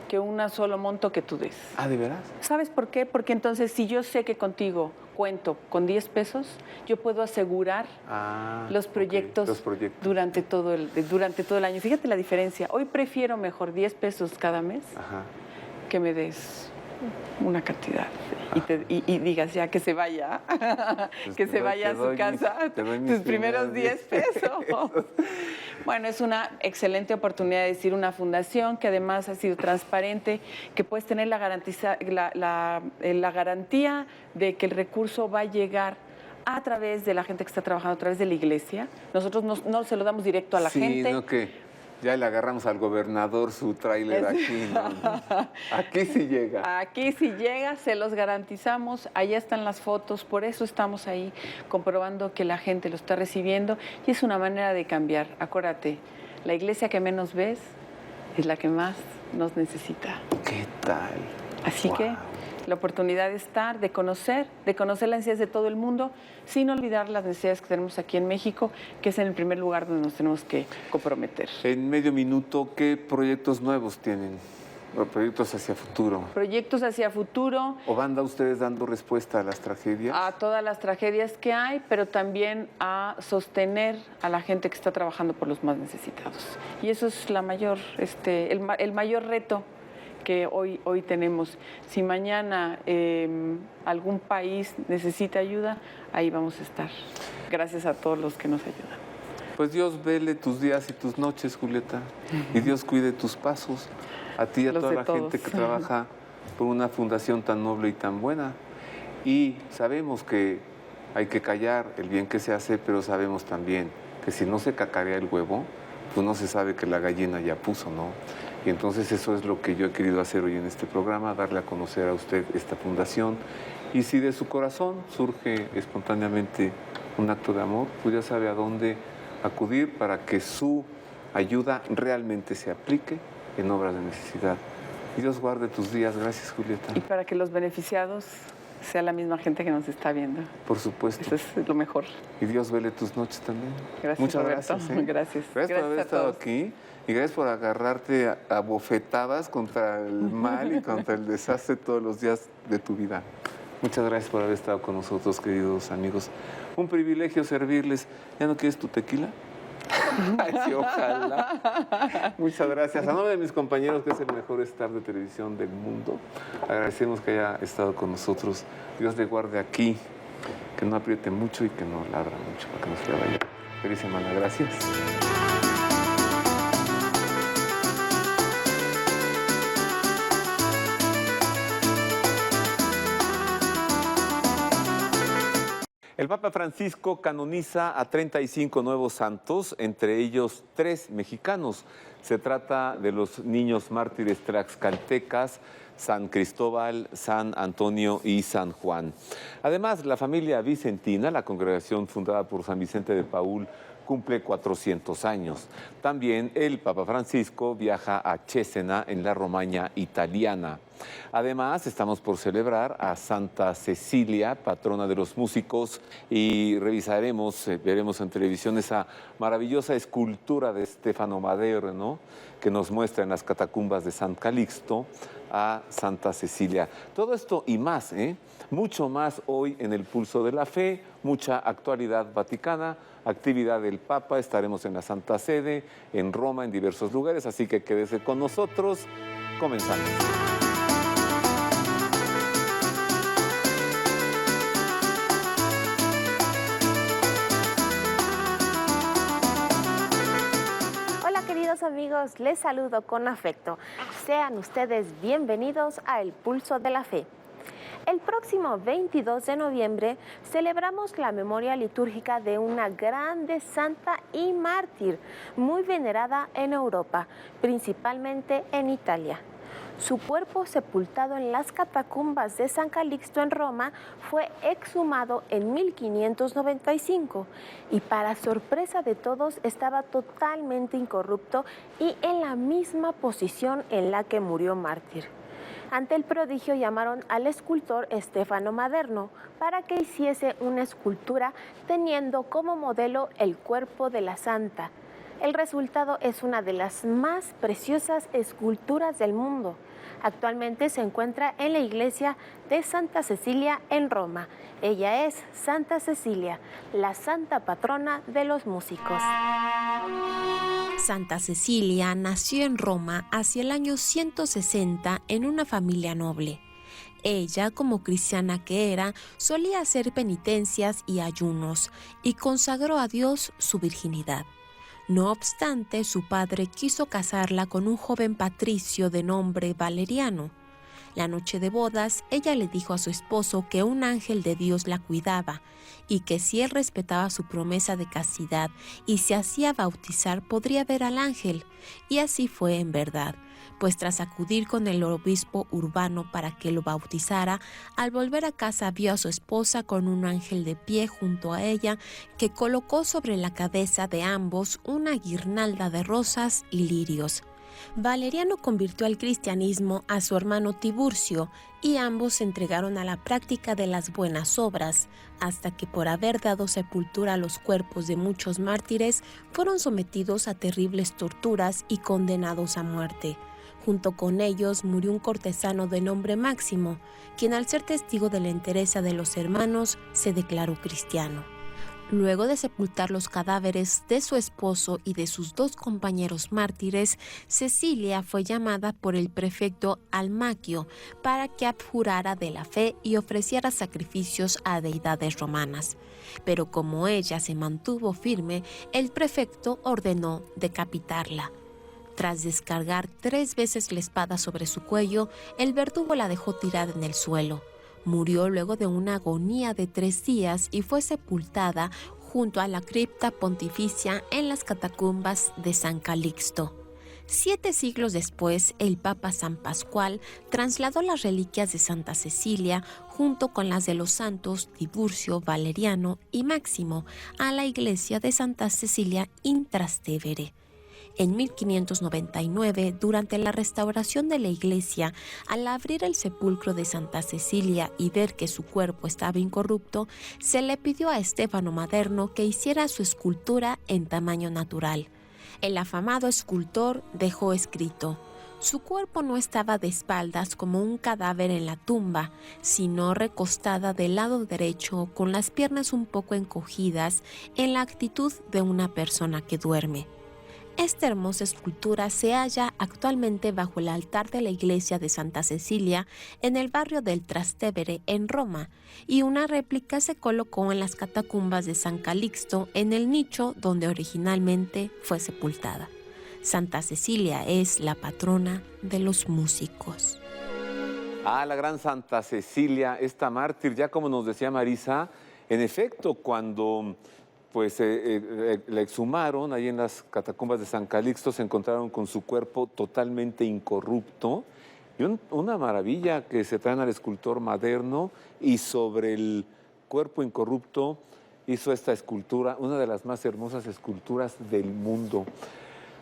que un solo monto que tú des. Ah, ¿de veras? ¿Sabes por qué? Porque entonces si yo sé que contigo cuento con 10 pesos, yo puedo asegurar los proyectos, durante todo el año. Fíjate la diferencia. Hoy prefiero mejor 10 pesos cada mes que me des una cantidad y digas ya que se vaya, Pues que se vaya a su casa tus primeros 10 pesos. Bueno, es una excelente oportunidad de decir una fundación que además ha sido transparente, que puedes tener la garantía de que el recurso va a llegar a través de la gente que está trabajando, a través de la iglesia. Nosotros no se lo damos directo a la gente. No que ya le agarramos al gobernador su tráiler aquí, ¿no? Aquí sí llega. Aquí sí llega, se los garantizamos. Allá están las fotos, por eso estamos ahí comprobando que la gente lo está recibiendo y es una manera de cambiar. Acuérdate, la iglesia que menos ves es la que más nos necesita. ¿Qué tal? Así que la oportunidad de estar, de conocer las necesidades de todo el mundo, sin olvidar las necesidades que tenemos aquí en México, que es en el primer lugar donde nos tenemos que comprometer. En medio minuto, ¿qué proyectos nuevos tienen? ¿O proyectos hacia futuro? Proyectos hacia futuro. ¿O van ustedes dando respuesta a las tragedias? A todas las tragedias que hay, pero también a sostener a la gente que está trabajando por los más necesitados. Y eso es el mayor reto que hoy tenemos. Si mañana algún país necesita ayuda, ahí vamos a estar. Gracias a todos los que nos ayudan. Pues Dios vele tus días y tus noches, Julieta, y Dios cuide tus pasos, a ti y a toda la gente que trabaja por una fundación tan noble y tan buena. Y sabemos que hay que callar el bien que se hace, pero sabemos también que si no se cacarea el huevo, pues no se sabe que la gallina ya puso, ¿no? Y entonces eso es lo que yo he querido hacer hoy en este programa, darle a conocer a usted esta fundación. Y si de su corazón surge espontáneamente un acto de amor, pues ya sabe a dónde acudir para que su ayuda realmente se aplique en obras de necesidad. Y Dios guarde tus días. Gracias, Julieta. Y para que los beneficiados sea la misma gente que nos está viendo. Por supuesto. Eso es lo mejor. Y Dios vele tus noches también. Gracias, muchas Roberto. gracias. Gracias. Gracias por haber estado aquí. Y gracias por agarrarte a bofetadas contra el mal y contra el desastre todos los días de tu vida. Muchas gracias por haber estado con nosotros, queridos amigos. Un privilegio servirles. ¿Ya no quieres tu tequila? Ay, sí, ojalá. Muchas gracias. A nombre de mis compañeros, que es el mejor star de televisión del mundo, agradecemos que haya estado con nosotros. Dios le guarde aquí, que no apriete mucho y que no labra mucho para que nos vaya bien. Feliz semana. Gracias. El Papa Francisco canoniza a 35 nuevos santos, entre ellos 3 mexicanos. Se trata de los niños mártires tlaxcaltecas, San Cristóbal, San Antonio y San Juan. Además, la familia vicentina, la congregación fundada por San Vicente de Paúl, cumple 400 años. También el Papa Francisco viaja a Cesena, en la Romaña italiana. Además, estamos por celebrar a Santa Cecilia, patrona de los músicos, y revisaremos, veremos en televisión esa maravillosa escultura de Stefano Maderno que nos muestra en las catacumbas de San Calixto a Santa Cecilia. Todo esto y más, mucho más hoy en el Pulso de la Fe, mucha actualidad vaticana, actividad del Papa, estaremos en la Santa Sede, en Roma, en diversos lugares, así que quédese con nosotros. Comenzamos. Amigos, les saludo con afecto. Sean ustedes bienvenidos a El Pulso de la Fe. El próximo 22 de noviembre celebramos la memoria litúrgica de una grande santa y mártir, muy venerada en Europa, principalmente en Italia. Su cuerpo, sepultado en las catacumbas de San Calixto en Roma, fue exhumado en 1595 y, para sorpresa de todos, estaba totalmente incorrupto y en la misma posición en la que murió mártir. Ante el prodigio llamaron al escultor Stefano Maderno para que hiciese una escultura teniendo como modelo el cuerpo de la santa. El resultado es una de las más preciosas esculturas del mundo. Actualmente se encuentra en la iglesia de Santa Cecilia en Roma. Ella es Santa Cecilia, la santa patrona de los músicos. Santa Cecilia nació en Roma hacia el año 160 en una familia noble. Ella, como cristiana que era, solía hacer penitencias y ayunos y consagró a Dios su virginidad. No obstante, su padre quiso casarla con un joven patricio de nombre Valeriano. La noche de bodas, ella le dijo a su esposo que un ángel de Dios la cuidaba y que si él respetaba su promesa de castidad y se hacía bautizar, podría ver al ángel. Y así fue en verdad, pues tras acudir con el obispo Urbano para que lo bautizara, al volver a casa vio a su esposa con un ángel de pie junto a ella que colocó sobre la cabeza de ambos una guirnalda de rosas y lirios. Valeriano convirtió al cristianismo a su hermano Tiburcio y ambos se entregaron a la práctica de las buenas obras, hasta que por haber dado sepultura a los cuerpos de muchos mártires, fueron sometidos a terribles torturas y condenados a muerte. Junto con ellos murió un cortesano de nombre Máximo, quien al ser testigo de la entereza de los hermanos se declaró cristiano. Luego de sepultar los cadáveres de su esposo y de sus dos compañeros mártires, Cecilia fue llamada por el prefecto Almaquio para que abjurara de la fe y ofreciera sacrificios a deidades romanas. Pero como ella se mantuvo firme, el prefecto ordenó decapitarla. Tras descargar 3 veces la espada sobre su cuello, el verdugo la dejó tirada en el suelo. Murió luego de una agonía de 3 días y fue sepultada junto a la cripta pontificia en las catacumbas de San Calixto. 7 siglos después, el Papa San Pascual trasladó las reliquias de Santa Cecilia junto con las de los santos Tiburcio, Valeriano y Máximo a la iglesia de Santa Cecilia in Trastevere. En 1599, durante la restauración de la iglesia, al abrir el sepulcro de Santa Cecilia y ver que su cuerpo estaba incorrupto, se le pidió a Stefano Maderno que hiciera su escultura en tamaño natural. El afamado escultor dejó escrito: su cuerpo no estaba de espaldas como un cadáver en la tumba, sino recostada del lado derecho con las piernas un poco encogidas en la actitud de una persona que duerme. Esta hermosa escultura se halla actualmente bajo el altar de la iglesia de Santa Cecilia en el barrio del Trastevere en Roma, y una réplica se colocó en las catacumbas de San Calixto en el nicho donde originalmente fue sepultada. Santa Cecilia es la patrona de los músicos. La gran Santa Cecilia, esta mártir, ya como nos decía Marisa, en efecto, cuando la exhumaron ahí en las catacumbas de San Calixto, se encontraron con su cuerpo totalmente incorrupto y una maravilla que se traen al escultor Maderno, y sobre el cuerpo incorrupto hizo esta escultura, una de las más hermosas esculturas del mundo.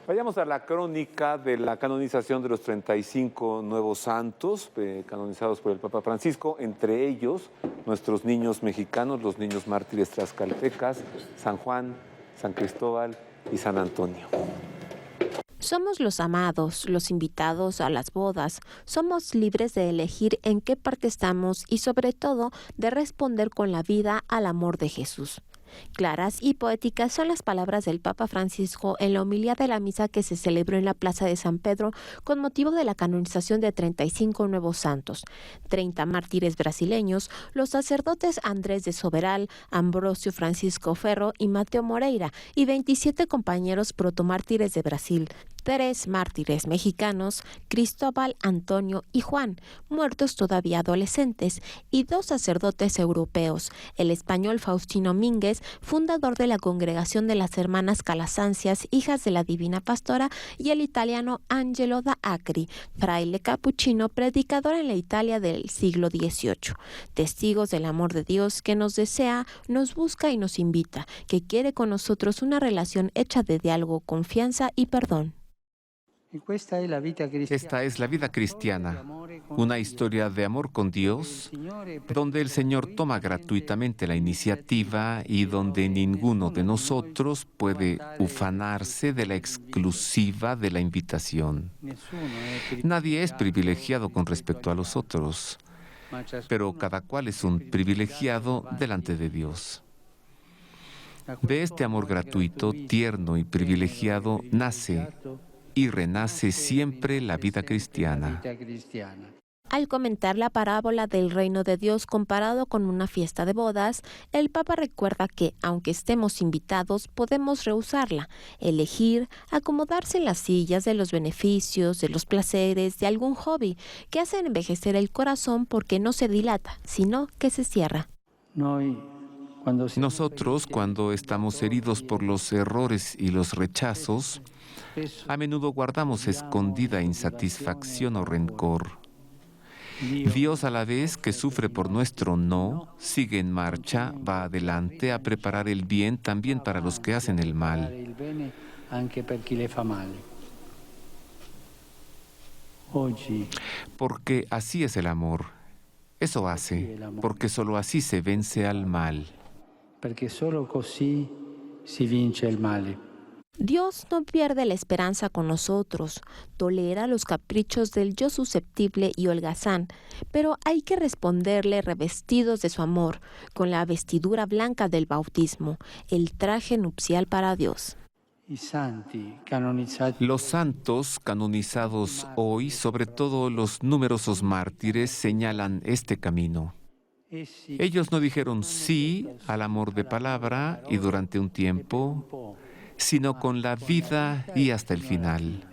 Vayamos a la crónica de la canonización de los 35 nuevos santos canonizados por el Papa Francisco, entre ellos nuestros niños mexicanos, los niños mártires tlaxcaltecas, San Juan, San Cristóbal y San Antonio. Somos los amados, los invitados a las bodas. Somos libres de elegir en qué parte estamos y sobre todo de responder con la vida al amor de Jesús. Claras y poéticas son las palabras del Papa Francisco en la homilía de la misa que se celebró en la Plaza de San Pedro con motivo de la canonización de 35 nuevos santos, 30 mártires brasileños, los sacerdotes Andrés de Soberal, Ambrosio Francisco Ferro y Mateo Moreira, y 27 compañeros protomártires de Brasil, 3 mártires mexicanos, Cristóbal, Antonio y Juan, muertos todavía adolescentes, y 2 sacerdotes europeos, el español Faustino Mínguez, fundador de la Congregación de las Hermanas Calasancias, Hijas de la Divina Pastora, y el italiano Angelo da Acri, fraile capuchino, predicador en la Italia del siglo XVIII, testigos del amor de Dios que nos desea, nos busca y nos invita, que quiere con nosotros una relación hecha de diálogo, confianza y perdón. Esta es la vida cristiana, una historia de amor con Dios, donde el Señor toma gratuitamente la iniciativa y donde ninguno de nosotros puede ufanarse de la exclusiva de la invitación. Nadie es privilegiado con respecto a los otros, pero cada cual es un privilegiado delante de Dios. De este amor gratuito, tierno y privilegiado nace y renace siempre la vida cristiana. Al comentar la parábola del reino de Dios comparado con una fiesta de bodas, el Papa recuerda que, aunque estemos invitados, podemos rehusarla, elegir, acomodarse en las sillas de los beneficios, de los placeres, de algún hobby, que hacen envejecer el corazón porque no se dilata, sino que se cierra. Nosotros, cuando estamos heridos por los errores y los rechazos, a menudo guardamos escondida insatisfacción o rencor. Dios, a la vez que sufre por nuestro no, sigue en marcha, va adelante a preparar el bien también para los que hacen el mal. Porque así es el amor. Eso hace, porque solo así se vence al mal. Porque solo così si vince il male. Dios no pierde la esperanza con nosotros, tolera los caprichos del yo susceptible y holgazán, pero hay que responderle revestidos de su amor, con la vestidura blanca del bautismo, el traje nupcial para Dios. Los santos canonizados hoy, sobre todo los numerosos mártires, señalan este camino. Ellos no dijeron sí al amor de palabra y durante un tiempo, sino con la vida y hasta el final.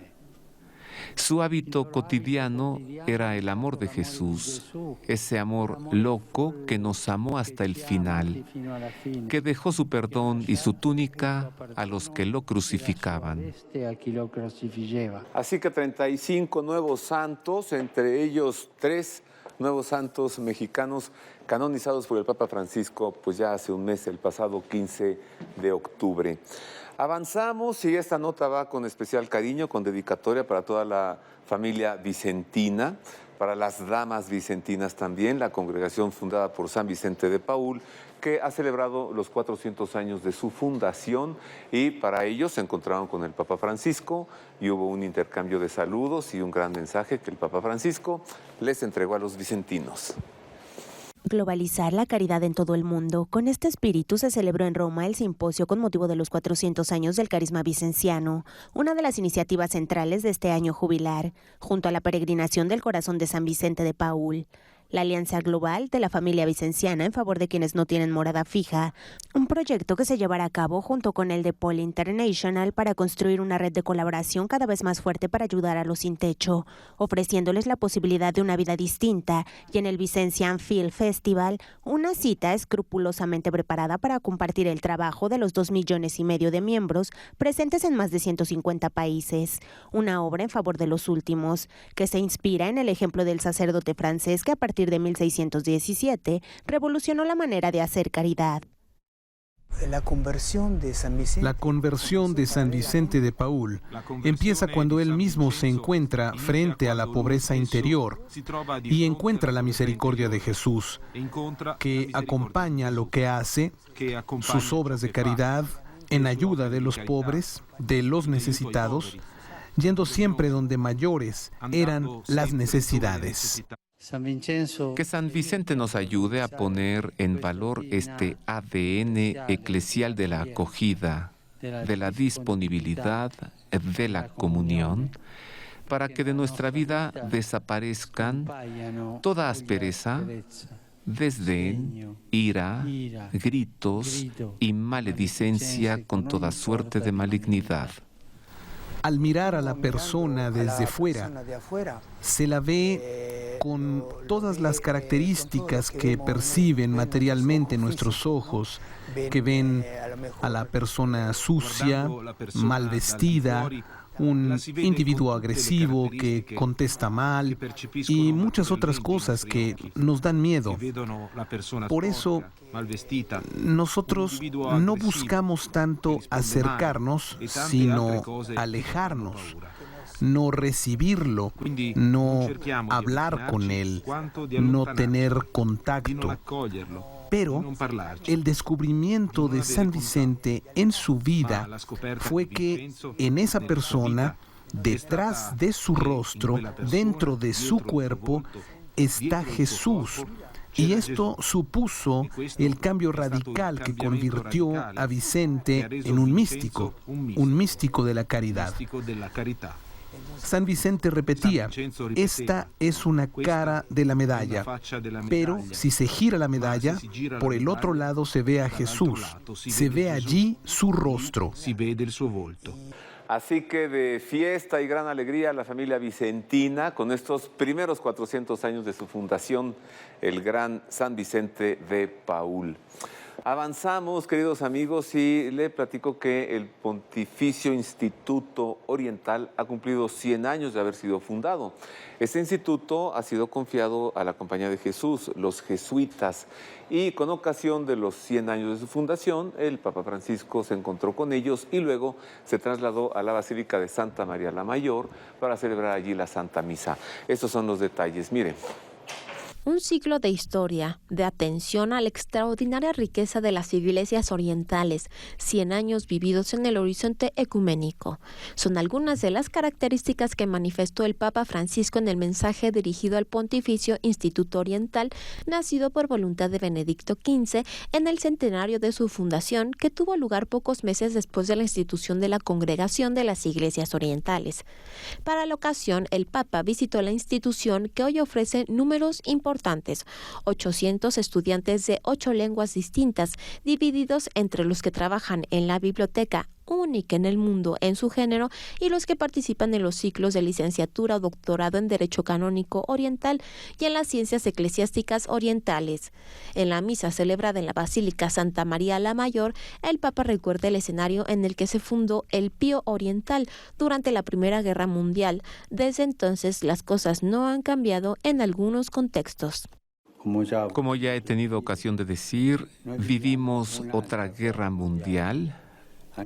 Su hábito cotidiano era el amor de Jesús, ese amor loco que nos amó hasta el final, que dejó su perdón y su túnica a los que lo crucificaban. Así que 35 nuevos santos, entre ellos 3 nuevos santos mexicanos canonizados por el Papa Francisco, pues ya hace un mes, el pasado 15 de octubre. Avanzamos y esta nota va con especial cariño, con dedicatoria para toda la familia vicentina, para las damas vicentinas también, la congregación fundada por San Vicente de Paúl, que ha celebrado los 400 años de su fundación, y para ello se encontraron con el Papa Francisco y hubo un intercambio de saludos y un gran mensaje que el Papa Francisco les entregó a los vicentinos. Globalizar la caridad en todo el mundo. Con este espíritu se celebró en Roma el simposio con motivo de los 400 años del carisma vicenciano, una de las iniciativas centrales de este año jubilar, junto a la peregrinación del corazón de San Vicente de Paúl. La Alianza Global de la Familia Vicenciana en favor de quienes no tienen morada fija, un proyecto que se llevará a cabo junto con el de Paul International para construir una red de colaboración cada vez más fuerte para ayudar a los sin techo, ofreciéndoles la posibilidad de una vida distinta, y en el Vicencian Film Festival, una cita escrupulosamente preparada para compartir el trabajo de los 2,5 millones de miembros presentes en más de 150 países, una obra en favor de los últimos, que se inspira en el ejemplo del sacerdote francés que a partir de 1617 revolucionó la manera de hacer caridad. La conversión de San Vicente de Paúl empieza cuando él mismo se encuentra frente a la pobreza interior y encuentra la misericordia de Jesús, que acompaña lo que hace, sus obras de caridad, en ayuda de los pobres, de los necesitados, yendo siempre donde mayores eran las necesidades. Que San Vicente nos ayude a poner en valor este ADN eclesial de la acogida, de la disponibilidad, de la comunión, para que de nuestra vida desaparezcan toda aspereza, desdén, ira, gritos y maledicencia con toda suerte de malignidad. Al mirar a la persona desde fuera, se la ve con todas las características que perciben materialmente nuestros ojos, que ven a la persona sucia, mal vestida, un individuo agresivo que contesta mal y muchas otras cosas que nos dan miedo. Por eso, nosotros no buscamos tanto acercarnos, sino alejarnos, no recibirlo, no hablar con él, no tener contacto. Pero el descubrimiento de San Vicente en su vida fue que en esa persona, detrás de su rostro, dentro de su cuerpo, está Jesús. Y esto supuso el cambio radical que convirtió a Vicente en un místico de la caridad. San Vicente repetía, esta es una cara de la medalla, pero si se gira la medalla, por el otro lado se ve a Jesús, se ve allí su rostro. Así que de fiesta y gran alegría la familia vicentina con estos primeros 400 años de su fundación, el gran San Vicente de Paúl. Avanzamos, queridos amigos, y le platico que el Pontificio Instituto Oriental ha cumplido 100 años de haber sido fundado. Este instituto ha sido confiado a la Compañía de Jesús, los jesuitas, y con ocasión de los 100 años de su fundación, el Papa Francisco se encontró con ellos y luego se trasladó a la Basílica de Santa María la Mayor para celebrar allí la Santa Misa. Estos son los detalles, miren. Un siglo de historia, de atención a la extraordinaria riqueza de las iglesias orientales, 100 años vividos en el horizonte ecuménico. Son algunas de las características que manifestó el Papa Francisco en el mensaje dirigido al Pontificio Instituto Oriental, nacido por voluntad de Benedicto XV en el centenario de su fundación, que tuvo lugar pocos meses después de la institución de la Congregación de las Iglesias Orientales. Para la ocasión, el Papa visitó la institución, que hoy ofrece números importantes, 800 estudiantes de 8 lenguas distintas, divididos entre los que trabajan en la biblioteca, única en el mundo en su género, y los que participan en los ciclos de licenciatura o doctorado en Derecho Canónico Oriental y en las Ciencias Eclesiásticas Orientales. En la misa celebrada en la Basílica Santa María la Mayor, el Papa recuerda el escenario en el que se fundó el Pío Oriental durante la Primera Guerra Mundial. Desde entonces, las cosas no han cambiado en algunos contextos. Como ya he tenido ocasión de decir, vivimos otra guerra mundial,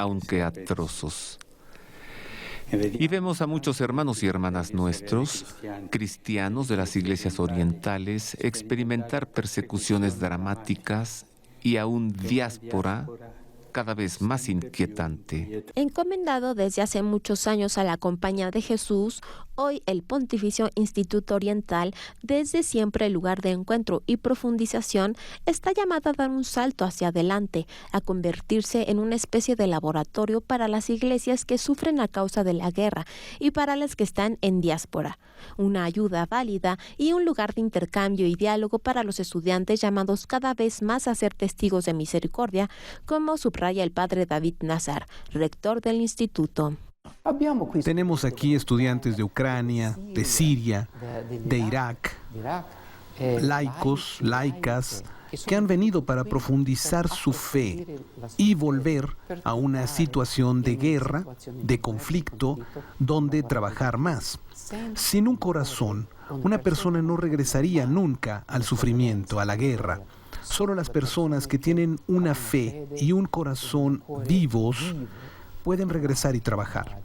aunque a trozos. Y vemos a muchos hermanos y hermanas nuestros, cristianos de las iglesias orientales, experimentar persecuciones dramáticas y aún diáspora cada vez más inquietante. Encomendado desde hace muchos años a la Compañía de Jesús, hoy el Pontificio Instituto Oriental, desde siempre el lugar de encuentro y profundización, está llamado a dar un salto hacia adelante, a convertirse en una especie de laboratorio para las iglesias que sufren a causa de la guerra y para las que están en diáspora, una ayuda válida y un lugar de intercambio y diálogo para los estudiantes llamados cada vez más a ser testigos de misericordia, como subraya el padre David Nazar, rector del instituto. Tenemos aquí estudiantes de Ucrania, de Siria, de Irak, laicos, laicas, que han venido para profundizar su fe y volver a una situación de guerra, de conflicto, donde trabajar más. Sin un corazón, una persona no regresaría nunca al sufrimiento, a la guerra. Solo las personas que tienen una fe y un corazón vivos pueden regresar y trabajar.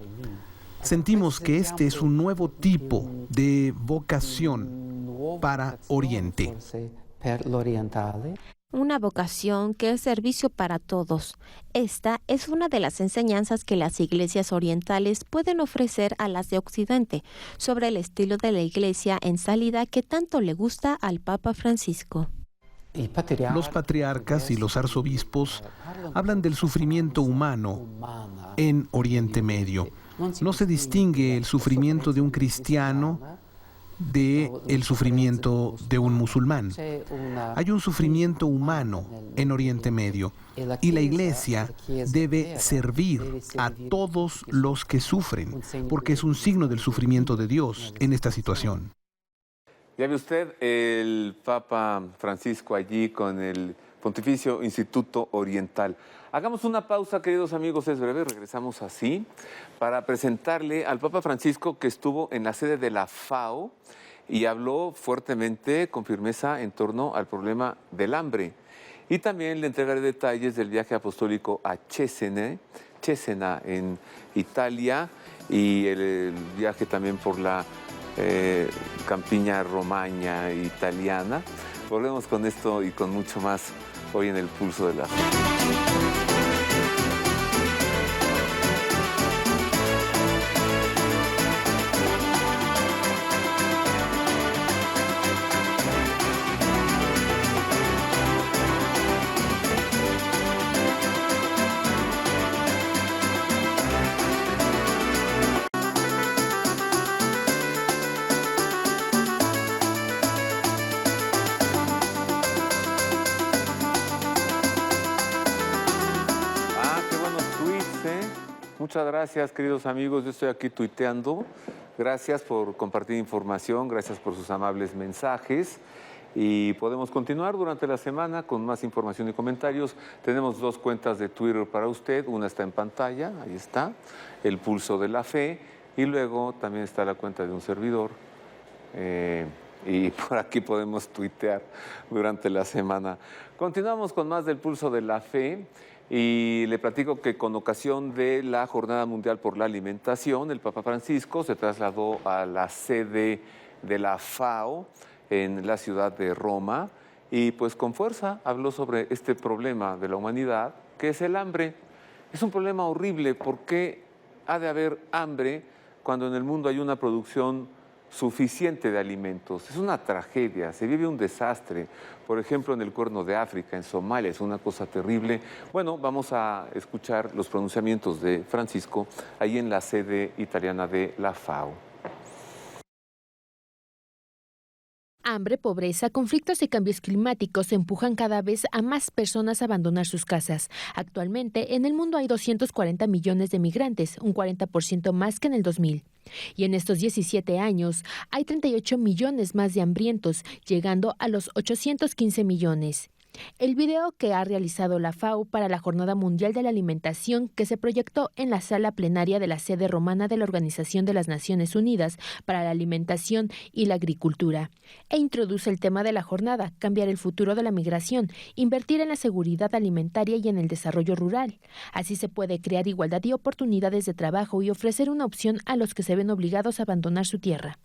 Sentimos que este es un nuevo tipo de vocación para Oriente. Una vocación que es servicio para todos. Esta es una de las enseñanzas que las iglesias orientales pueden ofrecer a las de Occidente sobre el estilo de la iglesia en salida que tanto le gusta al Papa Francisco. Los patriarcas y los arzobispos hablan del sufrimiento humano en Oriente Medio. No se distingue el sufrimiento de un cristiano del sufrimiento de un musulmán. Hay un sufrimiento humano en Oriente Medio y la Iglesia debe servir a todos los que sufren, porque es un signo del sufrimiento de Dios en esta situación. Ya ve usted el Papa Francisco allí con el Pontificio Instituto Oriental. Hagamos una pausa, queridos amigos, es breve, regresamos así, para presentarle al Papa Francisco que estuvo en la sede de la FAO y habló fuertemente, con firmeza, en torno al problema del hambre. Y también le entregaré detalles del viaje apostólico a Cesena en Italia, y el viaje también por la campiña romagna italiana. Volvemos con esto y con mucho más hoy en el Pulso de la Fe. Muchas gracias, queridos amigos. Yo estoy aquí tuiteando. Gracias por compartir información, gracias por sus amables mensajes. Y podemos continuar durante la semana con más información y comentarios. Tenemos 2 cuentas de Twitter para usted. Una está en pantalla, ahí está, el Pulso de la Fe. Y luego también está la cuenta de un servidor. Y por aquí podemos tuitear durante la semana. Continuamos con más del Pulso de la Fe. Y le platico que con ocasión de la Jornada Mundial por la Alimentación, el Papa Francisco se trasladó a la sede de la FAO en la ciudad de Roma y pues con fuerza habló sobre este problema de la humanidad, que es el hambre. Es un problema horrible. ¿Por qué ha de haber hambre cuando en el mundo hay una producción suficiente de alimentos? Es una tragedia, se vive un desastre. Por ejemplo, en el Cuerno de África, en Somalia, es una cosa terrible. Bueno, vamos a escuchar los pronunciamientos de Francisco ahí en la sede italiana de la FAO. Hambre, pobreza, conflictos y cambios climáticos empujan cada vez a más personas a abandonar sus casas. Actualmente, en el mundo hay 240 millones de migrantes, un 40% más que en el 2000. Y en estos 17 años, hay 38 millones más de hambrientos, llegando a los 815 millones. El video que ha realizado la FAO para la Jornada Mundial de la Alimentación, que se proyectó en la sala plenaria de la sede romana de la Organización de las Naciones Unidas para la Alimentación y la Agricultura, e introduce el tema de la jornada: cambiar el futuro de la migración, invertir en la seguridad alimentaria y en el desarrollo rural. Así se puede crear igualdad y oportunidades de trabajo y ofrecer una opción a los que se ven obligados a abandonar su tierra.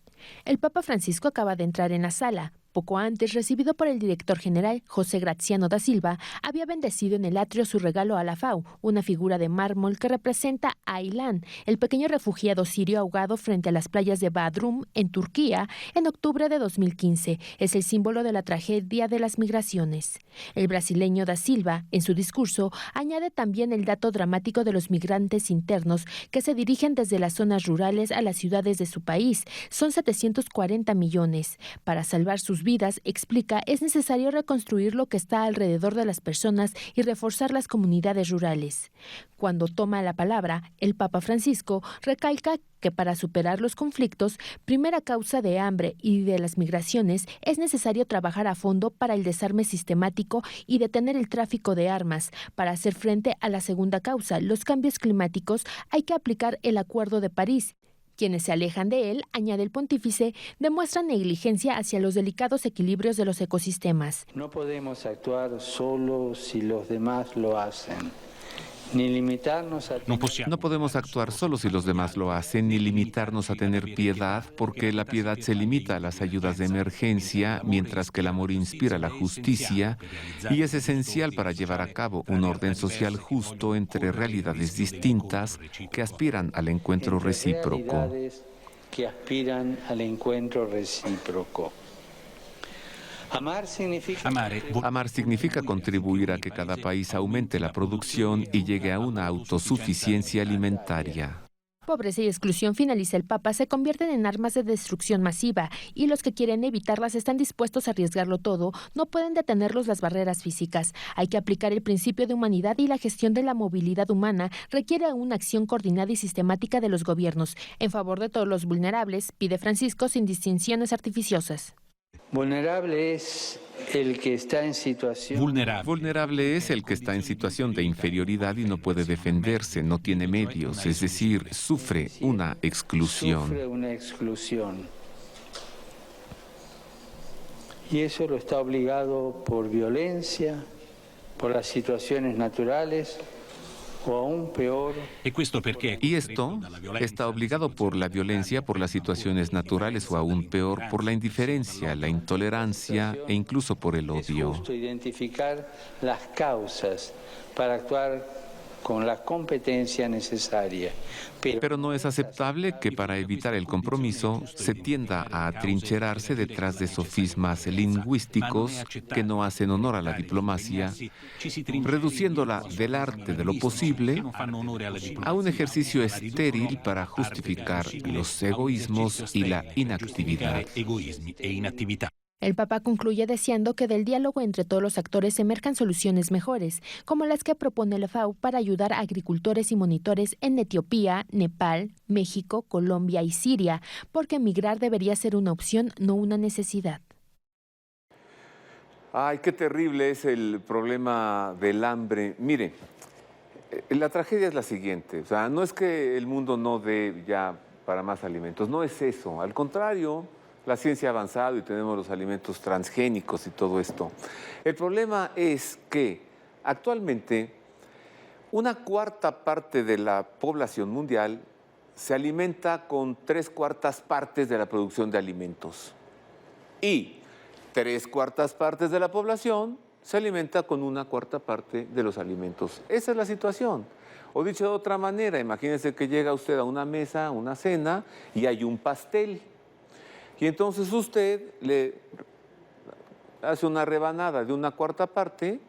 El Papa Francisco acaba de entrar en la sala. Poco antes, recibido por el director general, José Graziano da Silva, había bendecido en el atrio su regalo a la FAO, una figura de mármol que representa a Aylan, el pequeño refugiado sirio ahogado frente a las playas de Bodrum, en Turquía, en octubre de 2015. Es el símbolo de la tragedia de las migraciones. El brasileño da Silva, en su discurso, añade también el dato dramático de los migrantes internos que se dirigen desde las zonas rurales a las ciudades de su país. Son 740 millones. Para salvar sus vidas, explica, es necesario reconstruir lo que está alrededor de las personas y reforzar las comunidades rurales. Cuando toma la palabra, el Papa Francisco recalca que para superar los conflictos, primera causa de hambre y de las migraciones, es necesario trabajar a fondo para el desarme sistemático y detener el tráfico de armas. Para hacer frente a la segunda causa, los cambios climáticos, hay que aplicar el Acuerdo de París Quienes se alejan de él, añade el pontífice, demuestran negligencia hacia los delicados equilibrios de los ecosistemas. No podemos actuar solo si los demás lo hacen, ni limitarnos a... No podemos actuar solo si los demás lo hacen, ni limitarnos a tener piedad, porque la piedad se limita a las ayudas de emergencia, mientras que el amor inspira la justicia y es esencial para llevar a cabo un orden social justo entre realidades distintas que aspiran al encuentro recíproco. Amar significa contribuir a que cada país aumente la producción y llegue a una autosuficiencia alimentaria. Pobreza y exclusión, finaliza el Papa, se convierten en armas de destrucción masiva y los que quieren evitarlas están dispuestos a arriesgarlo todo. No pueden detenerlos las barreras físicas. Hay que aplicar el principio de humanidad y la gestión de la movilidad humana requiere una acción coordinada y sistemática de los gobiernos en favor de todos los vulnerables, pide Francisco, sin distinciones artificiosas. Vulnerable es el que está en situación... Vulnerable es el que está en situación de inferioridad y no puede defenderse, no tiene medios, es decir, sufre una exclusión. Y eso lo está obligado por violencia, por las situaciones naturales, o aún peor. Y esto está obligado por la violencia, por las situaciones naturales o aún peor por la indiferencia, la intolerancia e incluso por el odio. Es justo identificar las causas para actuar con la competencia necesaria. Pero no es aceptable que para evitar el compromiso se tienda a atrincherarse detrás de sofismas lingüísticos que no hacen honor a la diplomacia, reduciéndola del arte de lo posible a un ejercicio estéril para justificar los egoísmos y la inactividad. El Papa concluye deseando que del diálogo entre todos los actores emerjan soluciones mejores, como las que propone la FAO para ayudar a agricultores y monitores en Etiopía, Nepal, México, Colombia y Siria, porque emigrar debería ser una opción, no una necesidad. Ay, qué terrible es el problema del hambre. Mire, la tragedia es la siguiente, o sea, no es que el mundo no dé ya para más alimentos, no es eso, al contrario. La ciencia ha avanzado y tenemos los alimentos transgénicos y todo esto. El problema es que actualmente una cuarta parte de la población mundial se alimenta con 3/4 partes de la producción de alimentos. Y 3/4 partes de la población se alimenta con 1/4 parte de los alimentos. Esa es la situación. O dicho de otra manera, imagínense que llega usted a una mesa, a una cena, y hay un pastel. Y entonces usted le hace una rebanada de 1/4 parte,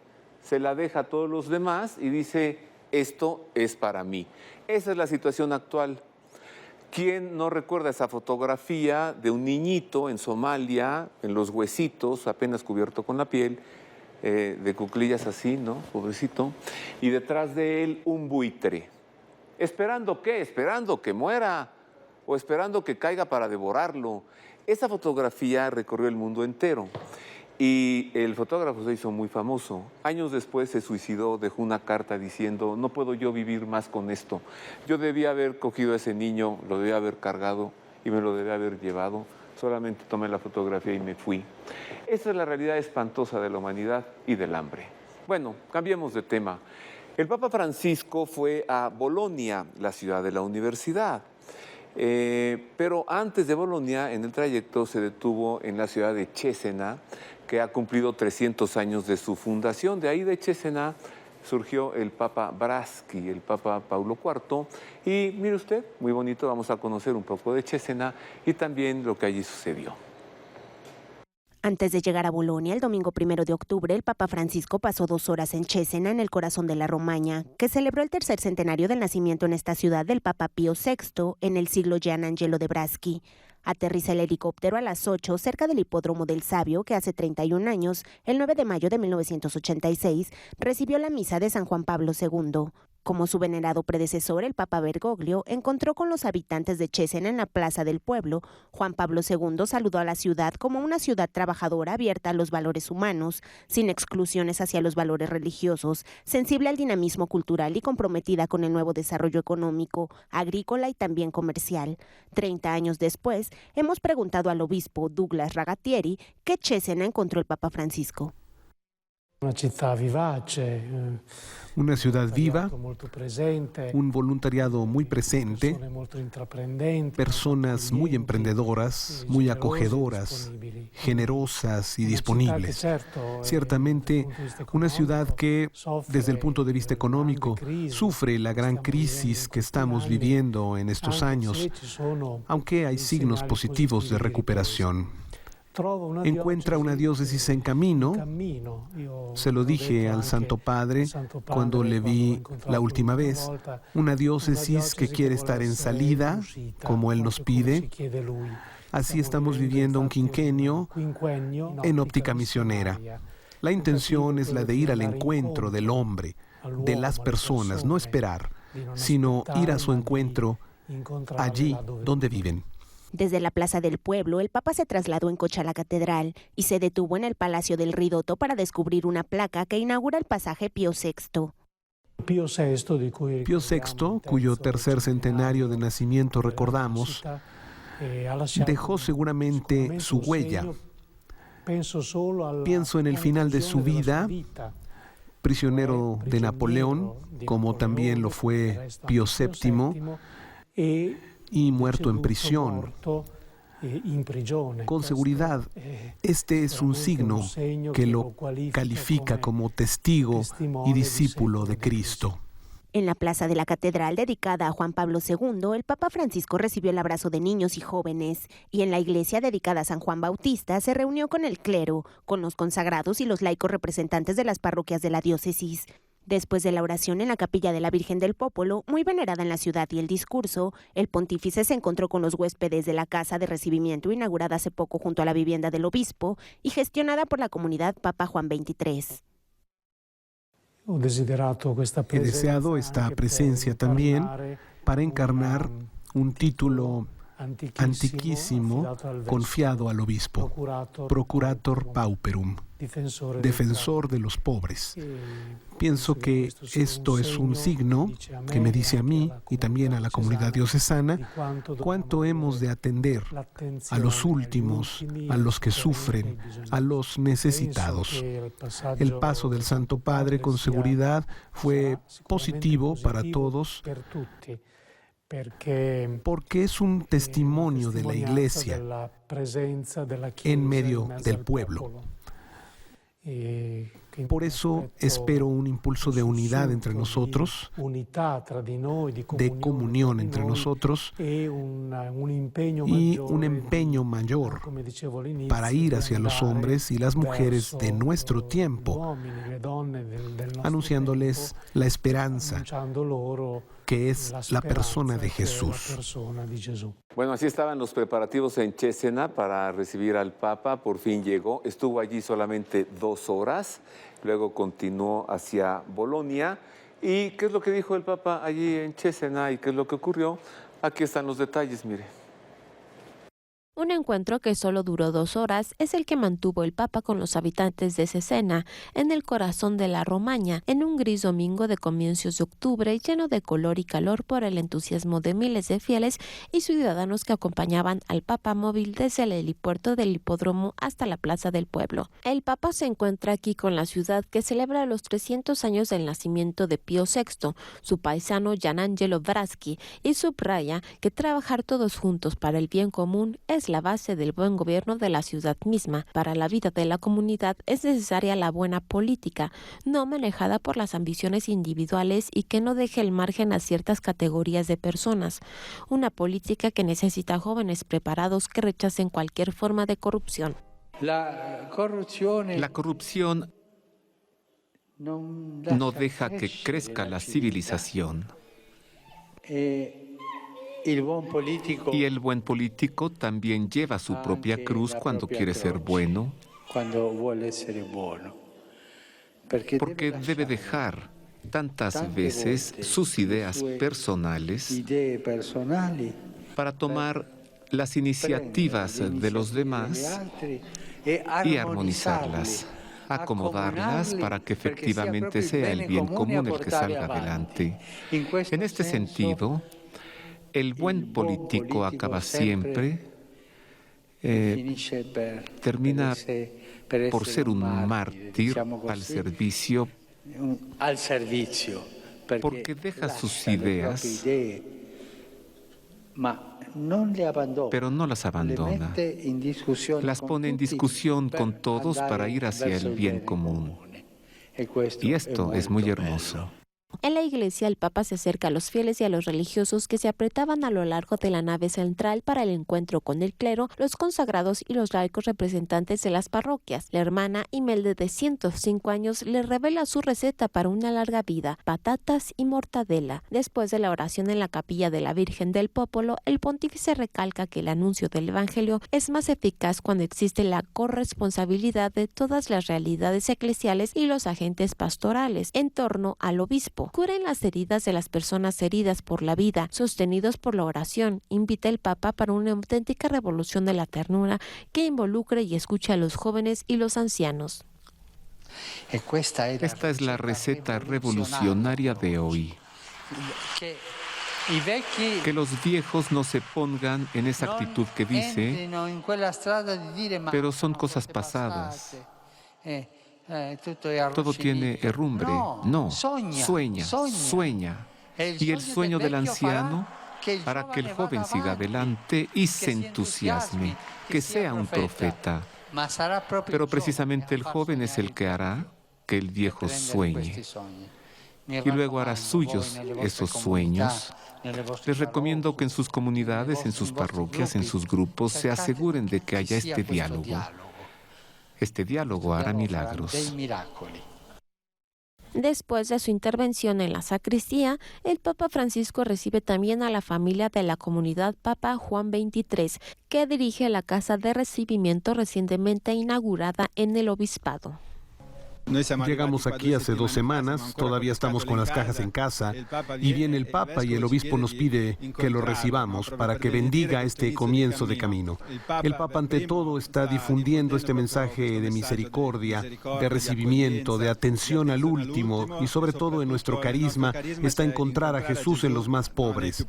se la deja a todos los demás y dice, esto es para mí. Esa es la situación actual. ¿Quién no recuerda esa fotografía de un niñito en Somalia, en los huesitos, apenas cubierto con la piel, de cuclillas así, ¿no? Pobrecito. Y detrás de él un buitre. ¿Esperando qué? Esperando que muera o esperando que caiga para devorarlo. Esa fotografía recorrió el mundo entero y el fotógrafo se hizo muy famoso. Años después se suicidó, dejó una carta diciendo, no puedo yo vivir más con esto. Yo debía haber cogido a ese niño, lo debía haber cargado y me lo debía haber llevado. Solamente tomé la fotografía y me fui. Esa es la realidad espantosa de la humanidad y del hambre. Bueno, cambiemos de tema. El Papa Francisco fue a Bolonia, la ciudad de la universidad. Pero antes de Bolonia, en el trayecto, se detuvo en la ciudad de Cesena, que ha cumplido 300 años de su fundación. De ahí de Cesena surgió el Papa Braschi, el Papa Paulo IV. Y mire usted, muy bonito, vamos a conocer un poco de Cesena y también lo que allí sucedió. Antes de llegar a Bolonia, el domingo 1 de octubre, el Papa Francisco pasó 2 horas en Cesena, en el corazón de la Romaña, que celebró el tercer centenario del nacimiento en esta ciudad del Papa Pío VI en el siglo Gian Angelo de Braschi. Aterriza el helicóptero a las 8 cerca del hipódromo del Sabio, que hace 31 años, el 9 de mayo de 1986, recibió la misa de San Juan Pablo II. Como su venerado predecesor, el Papa Bergoglio, encontró con los habitantes de Cesena en la Plaza del Pueblo. Juan Pablo II saludó a la ciudad como una ciudad trabajadora abierta a los valores humanos, sin exclusiones hacia los valores religiosos, sensible al dinamismo cultural y comprometida con el nuevo desarrollo económico, agrícola y también comercial. 30 años después, hemos preguntado al obispo Douglas Ragatieri qué Cesena encontró el Papa Francisco. Una ciudad viva, un voluntariado muy presente, personas muy emprendedoras, muy acogedoras, generosas y disponibles. Ciertamente, una ciudad que, desde el punto de vista económico, sufre la gran crisis que estamos viviendo en estos años, aunque hay signos positivos de recuperación. Encuentra una diócesis en camino. Se lo dije al Santo Padre cuando le vi la última vez. Una diócesis que quiere estar en salida, como Él nos pide. Así estamos viviendo un quinquenio en óptica misionera. La intención es la de ir al encuentro del hombre, de las personas, no esperar, sino ir a su encuentro allí donde viven. Desde la Plaza del Pueblo, el Papa se trasladó en coche a la catedral y se detuvo en el Palacio del Ridotto para descubrir una placa que inaugura el pasaje Pío VI. Pío VI, cuyo tercer centenario de nacimiento recordamos, dejó seguramente su huella. Pienso en el final de su vida, prisionero de Napoleón, como también lo fue Pío VII, y muerto en prisión. Con seguridad, este es un signo que lo califica como testigo y discípulo de Cristo. En la plaza de la catedral dedicada a Juan Pablo II, el Papa Francisco recibió el abrazo de niños y jóvenes, y en la iglesia dedicada a San Juan Bautista se reunió con el clero, con los consagrados y los laicos representantes de las parroquias de la diócesis. Después de la oración en la capilla de la Virgen del Popolo, muy venerada en la ciudad, y el discurso, el pontífice se encontró con los huéspedes de la casa de recibimiento inaugurada hace poco junto a la vivienda del obispo y gestionada por la comunidad Papa Juan XXIII. He deseado esta presencia también para encarnar un título antiquísimo confiado al obispo, Procurator Pauperum, defensor de los pobres. Pienso que esto es un signo que me dice a mí y también a la comunidad diocesana cuánto hemos de atender a los últimos, a los que sufren, a los necesitados. El paso del Santo Padre con seguridad fue positivo para todos, porque es un testimonio de la Iglesia en medio del pueblo. Por eso espero un impulso de unidad entre nosotros, de comunión entre nosotros y un empeño mayor para ir hacia los hombres y las mujeres de nuestro tiempo, anunciándoles la esperanza que es la persona de Jesús. Bueno, así estaban los preparativos en Cesena para recibir al Papa. Por fin llegó. Estuvo allí solamente 2 horas. Luego continuó hacia Bolonia. ¿Y qué es lo que dijo el Papa allí en Cesena y qué es lo que ocurrió? Aquí están los detalles, mire. Un encuentro que solo duró 2 horas es el que mantuvo el Papa con los habitantes de Cesena, en el corazón de la Romaña, en un gris domingo de comienzos de octubre lleno de color y calor por el entusiasmo de miles de fieles y ciudadanos que acompañaban al Papa móvil desde el helipuerto del hipódromo hasta la Plaza del Pueblo. El Papa se encuentra aquí con la ciudad que celebra los 300 años del nacimiento de Pío VI, su paisano Gianangelo Braschi, y subraya que trabajar todos juntos para el bien común es la base del buen gobierno de la ciudad misma. Para la vida de la comunidad es necesaria la buena política, no manejada por las ambiciones individuales y que no deje el margen a ciertas categorías de personas. Una política que necesita jóvenes preparados que rechacen cualquier forma de corrupción. La corrupción no deja que crezca la civilización. Y el buen político también lleva su propia cruz cuando quiere ser bueno, porque debe dejar tantas veces sus ideas personales para tomar las iniciativas de los demás y armonizarlas, acomodarlas para que efectivamente sea el bien común el que salga adelante. En este sentido, el buen político acaba siempre, termina por ser un mártir al servicio, porque deja sus ideas, pero no las abandona. Las pone en discusión con todos para ir hacia el bien común. Y esto es muy hermoso. En la iglesia, el Papa se acerca a los fieles y a los religiosos que se apretaban a lo largo de la nave central para el encuentro con el clero, los consagrados y los laicos representantes de las parroquias. La hermana Imelda, de 105 años, le revela su receta para una larga vida: patatas y mortadela. Después de la oración en la capilla de la Virgen del Popolo, el pontífice recalca que el anuncio del Evangelio es más eficaz cuando existe la corresponsabilidad de todas las realidades eclesiales y los agentes pastorales en torno al obispo. Curen las heridas de las personas heridas por la vida, sostenidos por la oración. Invita el Papa para una auténtica revolución de la ternura que involucre y escuche a los jóvenes y los ancianos. Esta es la receta revolucionaria de hoy. Que los viejos no se pongan en esa actitud que dice, pero son cosas pasadas. Todo tiene herrumbre. No, sueña. Y el sueño del anciano hará que el joven siga adelante y se entusiasme, que sea un profeta. Pero precisamente el joven es el que hará que el viejo sueñe. Y luego hará suyos esos sueños. Les recomiendo que en sus comunidades, en sus parroquias, en sus grupos, se aseguren de que haya este diálogo. Este diálogo hará milagros. Después de su intervención en la sacristía, el Papa Francisco recibe también a la familia de la comunidad Papa Juan XXIII, que dirige la casa de recibimiento recientemente inaugurada en el obispado. Llegamos aquí hace 2 semanas, todavía estamos con las cajas en casa, y viene el Papa y el obispo nos pide que lo recibamos para que bendiga este comienzo de camino. El Papa ante todo está difundiendo este mensaje de misericordia, de recibimiento, de atención al último, y sobre todo en nuestro carisma está encontrar a Jesús en los más pobres.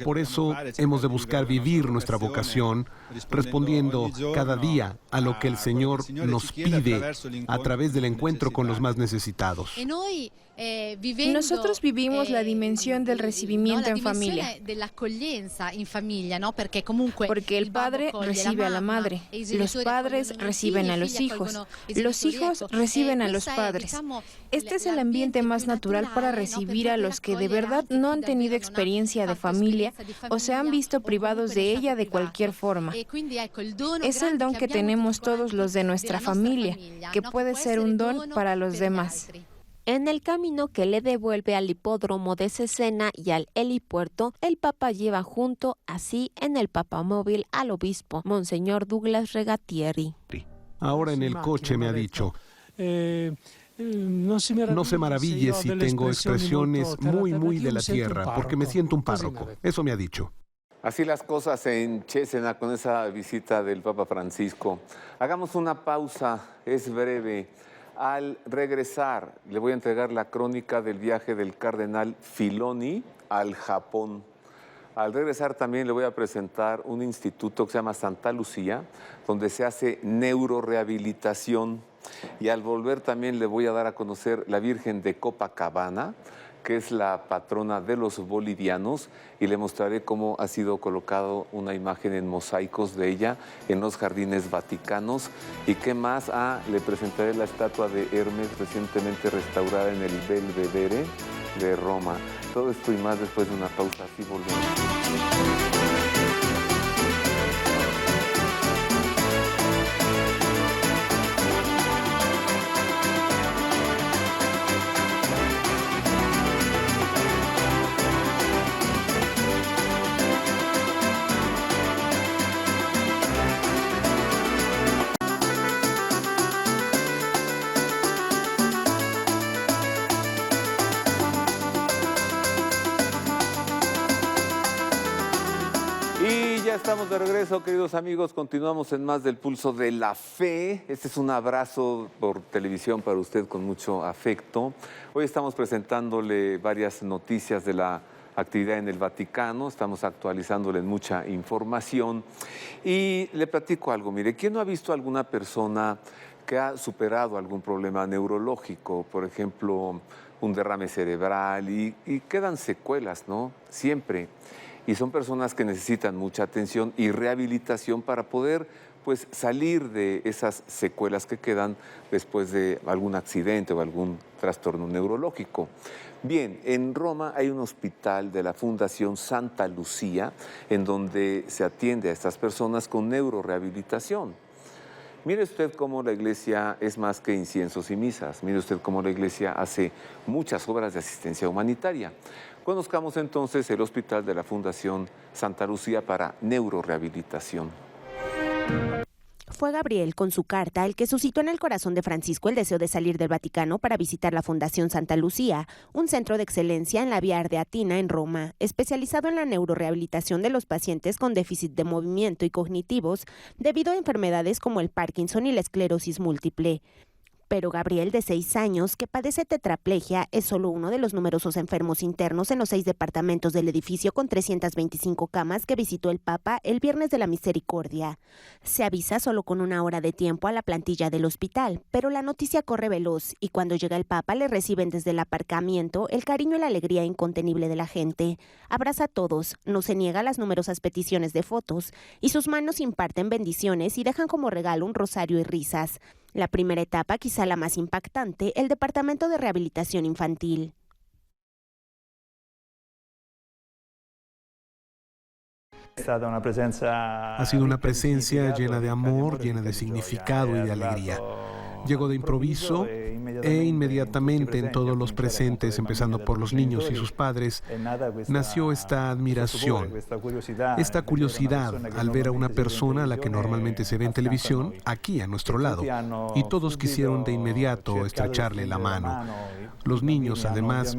Por eso hemos de buscar vivir nuestra vocación, respondiendo cada día a lo que el Señor nos pide a través del encuentro con los más necesitados. Nosotros vivimos la dimensión del recibimiento en familia, porque el padre recibe a la madre, los padres reciben a los hijos reciben a los padres. Este es el ambiente más natural para recibir a los que de verdad no han tenido experiencia de familia o se han visto privados de ella de cualquier forma. Es el don que tenemos todos los de nuestra familia, que puede ser un don para los demás. En el camino que le devuelve al hipódromo de Cesena y al helipuerto, el Papa lleva junto, así en el papamóvil, al obispo, Monseñor Douglas Regatieri. Ahora en el coche me ha dicho, no se maraville si tengo expresiones muy de la tierra, porque me siento un párroco. Eso me ha dicho. Así las cosas en Cesena con esa visita del Papa Francisco. Hagamos una pausa, es breve. Al regresar, le voy a entregar la crónica del viaje del cardenal Filoni al Japón. Al regresar también le voy a presentar un instituto que se llama Santa Lucía, donde se hace neurorehabilitación. Y al volver también le voy a dar a conocer la Virgen de Copacabana, que es la patrona de los bolivianos, y le mostraré cómo ha sido colocado una imagen en mosaicos de ella en los jardines vaticanos. ¿Y qué más? Le presentaré la estatua de Hermes recientemente restaurada en el Belvedere de Roma. Todo esto y más después de una pausa. Así volvemos. Ya estamos de regreso, queridos amigos. Continuamos en más del Pulso de la Fe. Este es un abrazo por televisión para usted con mucho afecto. Hoy estamos presentándole varias noticias de la actividad en el Vaticano. Estamos actualizándole mucha información. Y le platico algo. Mire, ¿quién no ha visto a alguna persona que ha superado algún problema neurológico? Por ejemplo, un derrame cerebral y quedan secuelas, ¿no? Siempre. Y son personas que necesitan mucha atención y rehabilitación para poder, pues, salir de esas secuelas que quedan después de algún accidente o algún trastorno neurológico. Bien, en Roma hay un hospital de la Fundación Santa Lucía en donde se atiende a estas personas con neurorehabilitación. Mire usted cómo la iglesia es más que inciensos y misas. Mire usted cómo la iglesia hace muchas obras de asistencia humanitaria. Conozcamos entonces el hospital de la Fundación Santa Lucía para neurorehabilitación. Fue Gabriel, con su carta, el que suscitó en el corazón de Francisco el deseo de salir del Vaticano para visitar la Fundación Santa Lucía, un centro de excelencia en la Vía Ardeatina en Roma, especializado en la neurorehabilitación de los pacientes con déficit de movimiento y cognitivos debido a enfermedades como el Parkinson y la esclerosis múltiple. Pero Gabriel, de 6 años, que padece tetraplegia, es solo uno de los numerosos enfermos internos en los 6 departamentos del edificio con 325 camas que visitó el Papa el Viernes de la Misericordia. Se avisa solo con 1 hora de tiempo a la plantilla del hospital, pero la noticia corre veloz y cuando llega el Papa le reciben desde el aparcamiento el cariño y la alegría incontenible de la gente. Abraza a todos, no se niega a las numerosas peticiones de fotos y sus manos imparten bendiciones y dejan como regalo un rosario y risas. La primera etapa, quizá la más impactante, el Departamento de Rehabilitación Infantil. Ha sido una presencia llena de amor, llena de significado y de alegría. Llegó de improviso e inmediatamente en todos los presentes, empezando por los niños y sus padres, nació esta admiración, esta curiosidad al ver a una persona a la que normalmente se ve en televisión aquí a nuestro lado. Y todos quisieron de inmediato estrecharle la mano. Los niños, además,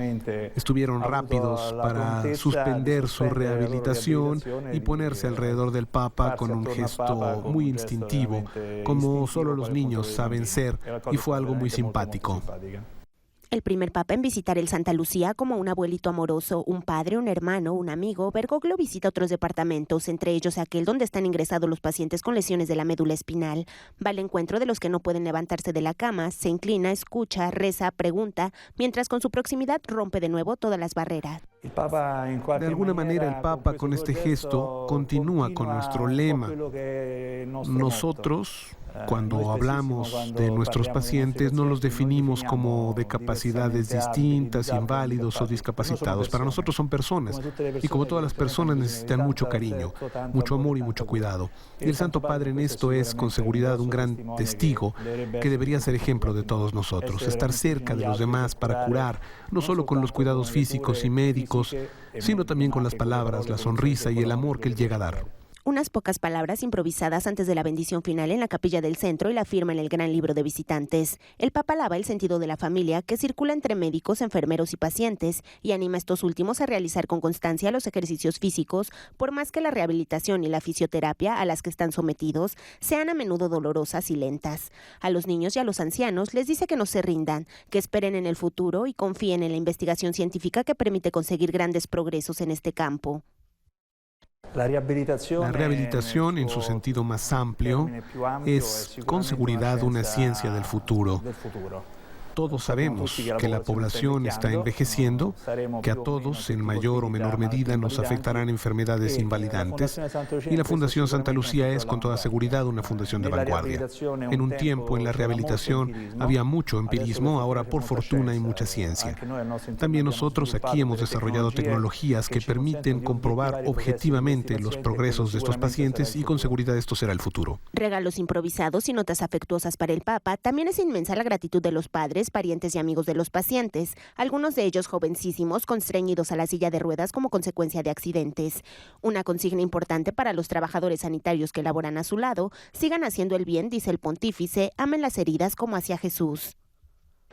estuvieron rápidos para suspender su rehabilitación y ponerse alrededor del Papa con un gesto muy instintivo, como solo los niños saben ser, y fue algo muy simpático. El primer papa en visitar el Santa Lucía como un abuelito amoroso, un padre, un hermano, un amigo, Bergoglio visita otros departamentos, entre ellos aquel donde están ingresados los pacientes con lesiones de la médula espinal. Va al encuentro de los que no pueden levantarse de la cama, se inclina, escucha, reza, pregunta, mientras con su proximidad rompe de nuevo todas las barreras. De alguna manera el Papa con este gesto continúa con nuestro lema. Nosotros, cuando hablamos de nuestros pacientes, no los definimos como de capacidades distintas, inválidos o discapacitados. Para nosotros son personas y como todas las personas necesitan mucho cariño, mucho amor y mucho cuidado. Y el Santo Padre en esto es con seguridad un gran testigo que debería ser ejemplo de todos nosotros, estar cerca de los demás para curar, no solo con los cuidados físicos y médicos, sino también con las palabras, la sonrisa y el amor que él llega a dar. Unas pocas palabras improvisadas antes de la bendición final en la capilla del centro y la firma en el gran libro de visitantes. El Papa alaba el sentido de la familia que circula entre médicos, enfermeros y pacientes y anima a estos últimos a realizar con constancia los ejercicios físicos, por más que la rehabilitación y la fisioterapia a las que están sometidos sean a menudo dolorosas y lentas. A los niños y a los ancianos les dice que no se rindan, que esperen en el futuro y confíen en la investigación científica que permite conseguir grandes progresos en este campo. La rehabilitación en su sentido más amplio es con seguridad una ciencia del futuro. Todos sabemos que la población está envejeciendo, que a todos, en mayor o menor medida, nos afectarán enfermedades invalidantes, y la Fundación Santa Lucía es, con toda seguridad, una fundación de vanguardia. En un tiempo, en la rehabilitación, había mucho empirismo, ahora, por fortuna, hay mucha ciencia. También nosotros aquí hemos desarrollado tecnologías que permiten comprobar objetivamente los progresos de estos pacientes y, con seguridad, esto será el futuro. Regalos improvisados y notas afectuosas para el Papa. También es inmensa la gratitud de los padres, parientes y amigos de los pacientes, algunos de ellos jovencísimos constreñidos a la silla de ruedas como consecuencia de accidentes. Una consigna importante para los trabajadores sanitarios que laboran a su lado: sigan haciendo el bien, dice el pontífice, amen las heridas como hacía Jesús.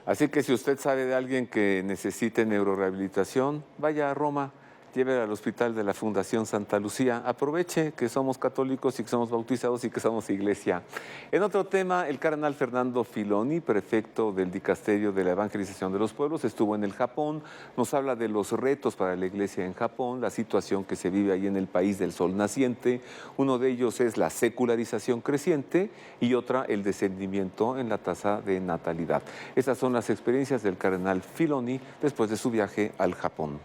Así que si usted sabe de alguien que necesite neurorehabilitación, vaya a Roma llévela al hospital de la Fundación Santa Lucía. Aproveche que somos católicos y que somos bautizados y que somos iglesia. En otro tema, el cardenal Fernando Filoni, prefecto del Dicasterio de la Evangelización de los Pueblos, estuvo en el Japón. Nos habla de los retos para la iglesia en Japón, la situación que se vive ahí en el país del sol naciente. Uno de ellos es la secularización creciente y otra el descendimiento en la tasa de natalidad. Estas son las experiencias del cardenal Filoni después de su viaje al Japón.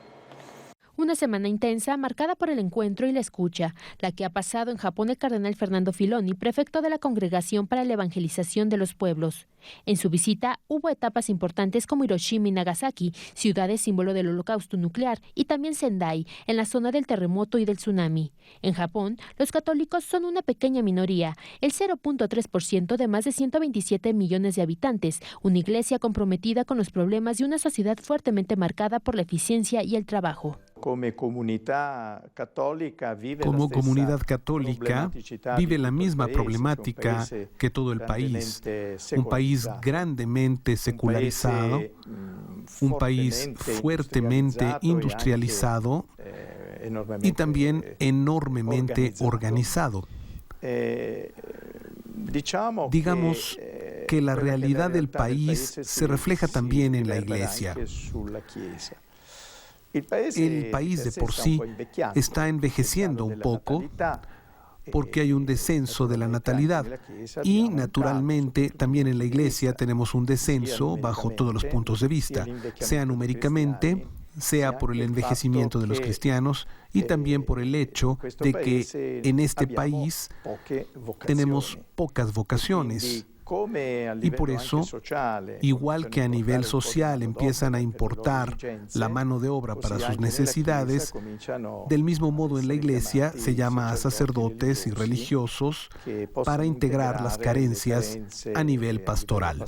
Una semana intensa marcada por el encuentro y la escucha, la que ha pasado en Japón el cardenal Fernando Filoni, prefecto de la Congregación para la Evangelización de los Pueblos. En su visita hubo etapas importantes como Hiroshima y Nagasaki, ciudades símbolo del holocausto nuclear, y también Sendai, en la zona del terremoto y del tsunami. En Japón, los católicos son una pequeña minoría, el 0.3% de más de 127 millones de habitantes, una iglesia comprometida con los problemas de una sociedad fuertemente marcada por la eficiencia y el trabajo. Como comunidad católica vive la misma problemática que todo el país. Un país grandemente secularizado, un país fuertemente industrializado y también enormemente organizado. Digamos que la realidad del país se refleja también en la iglesia. El país de por sí está envejeciendo un poco porque hay un descenso de la natalidad y naturalmente también en la iglesia tenemos un descenso bajo todos los puntos de vista, sea numéricamente, sea por el envejecimiento de los cristianos y también por el hecho de que en este país tenemos pocas vocaciones. Y por eso, igual que a nivel social empiezan a importar la mano de obra para sus necesidades, del mismo modo en la iglesia se llama a sacerdotes y religiosos para integrar las carencias a nivel pastoral.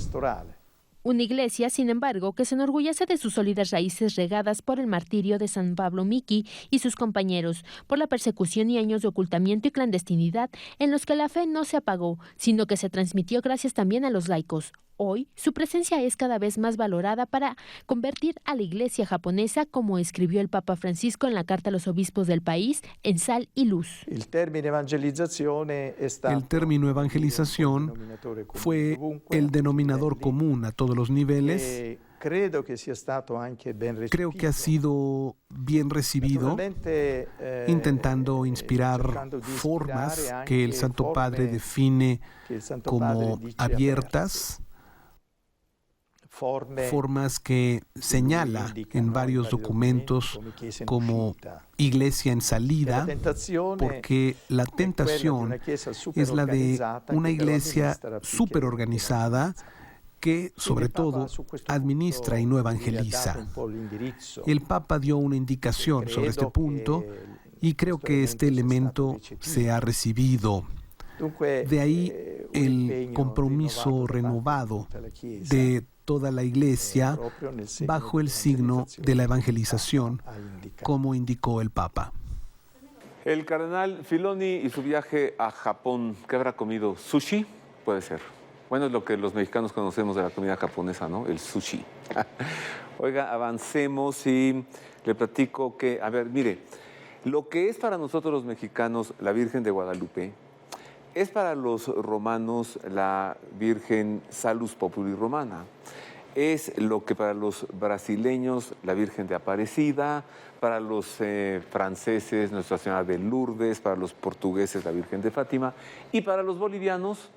Una iglesia, sin embargo, que se enorgullece de sus sólidas raíces regadas por el martirio de San Pablo Miki y sus compañeros, por la persecución y años de ocultamiento y clandestinidad en los que la fe no se apagó, sino que se transmitió gracias también a los laicos. Hoy, su presencia es cada vez más valorada para convertir a la iglesia japonesa, como escribió el Papa Francisco en la carta a los obispos del país, en sal y luz. El término evangelización fue el denominador común a todos los niveles. Creo que ha sido bien recibido, intentando inspirar formas que el Santo Padre define como abiertas, formas que señala en varios documentos como iglesia en salida, porque la tentación es la de una iglesia súper organizada que, sobre todo, administra y no evangeliza. El Papa dio una indicación sobre este punto y creo que este elemento se ha recibido. De ahí el compromiso renovado de toda la iglesia bajo el signo de la evangelización, como indicó el Papa. El cardenal Filoni y su viaje a Japón, ¿qué habrá comido? ¿Sushi? Puede ser. Bueno, es lo que los mexicanos conocemos de la comida japonesa, ¿no? El sushi. Oiga, avancemos y le platico que, a ver, mire, lo que es para nosotros los mexicanos la Virgen de Guadalupe, es para los romanos la Virgen Salus Populi Romana. Es lo que para los brasileños la Virgen de Aparecida, para los franceses Nuestra Señora de Lourdes, para los portugueses la Virgen de Fátima y para los bolivianos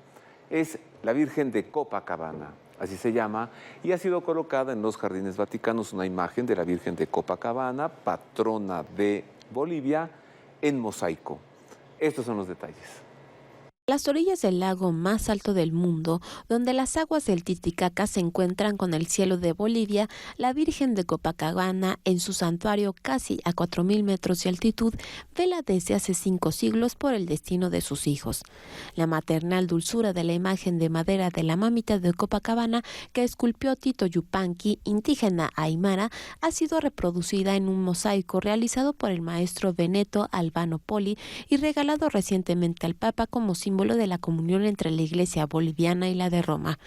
es la Virgen de Copacabana, así se llama, y ha sido colocada en los Jardines Vaticanos una imagen de la Virgen de Copacabana, patrona de Bolivia, en mosaico. Estos son los detalles. Las orillas del lago más alto del mundo, donde las aguas del Titicaca se encuentran con el cielo de Bolivia, la Virgen de Copacabana, en su santuario casi a 4.000 metros de altitud, vela desde hace 5 siglos por el destino de sus hijos. La maternal dulzura de la imagen de madera de la mamita de Copacabana, que esculpió Tito Yupanqui, indígena aymara, ha sido reproducida en un mosaico realizado por el maestro Veneto Albano Poli y regalado recientemente al Papa como símbolo símbolo de la comunión entre la Iglesia boliviana y la de Roma.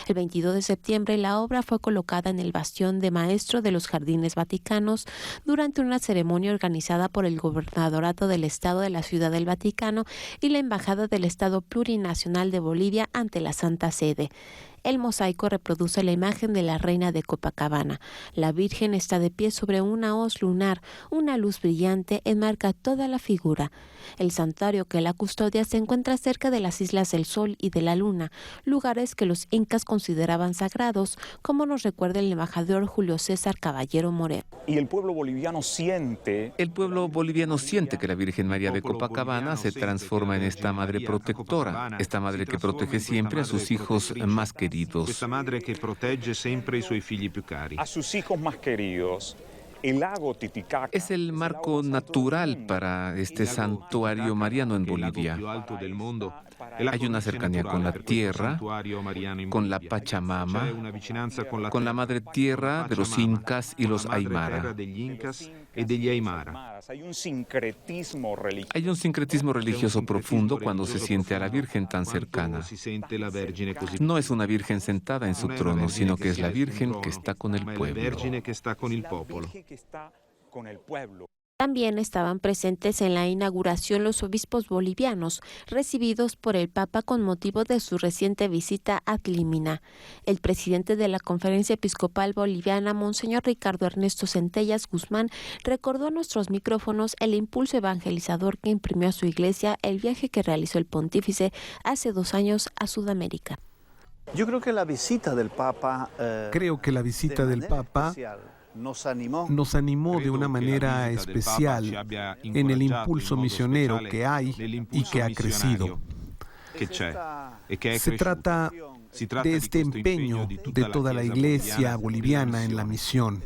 El 22 de septiembre la obra fue colocada en el bastión de Maestro de los Jardines Vaticanos durante una ceremonia organizada por el Gobernadorato del Estado de la Ciudad del Vaticano y la Embajada del Estado Plurinacional de Bolivia ante la Santa Sede. El mosaico reproduce la imagen de la reina de Copacabana. La Virgen está de pie sobre una hoz lunar. Una luz brillante enmarca toda la figura. El santuario que la custodia se encuentra cerca de las Islas del Sol y de la Luna, lugares que los incas consideraban sagrados, como nos recuerda el embajador Julio César Caballero Moreno. Y el pueblo boliviano siente... El pueblo boliviano siente que la Virgen María de Copacabana se transforma en esta madre protectora, esta madre que protege siempre a sus hijos más queridos. Questa madre che protegge sempre i suoi figli più cari. A sus hijos más queridos. El lago Titicaca es el marco natural para este santuario mariano en Bolivia. Hay una cercanía con la tierra, con la Pachamama, con la madre tierra de los incas y los aymara. Hay un sincretismo religioso. Hay un sincretismo religioso profundo cuando se siente a la Virgen tan cercana. No es una Virgen sentada en su trono, sino que es la Virgen que está con el pueblo. También estaban presentes en la inauguración los obispos bolivianos, recibidos por el Papa con motivo de su reciente visita a Tlimina. El presidente de la Conferencia Episcopal Boliviana, Monseñor Ricardo Ernesto Centellas Guzmán, recordó a nuestros micrófonos el impulso evangelizador que imprimió a su iglesia el viaje que realizó el pontífice hace 2 años a Sudamérica. Yo creo que la visita del Papa... nos animó de una manera especial en el impulso misionero que hay y que ha crecido. Se trata de este empeño de toda la Iglesia boliviana en la misión.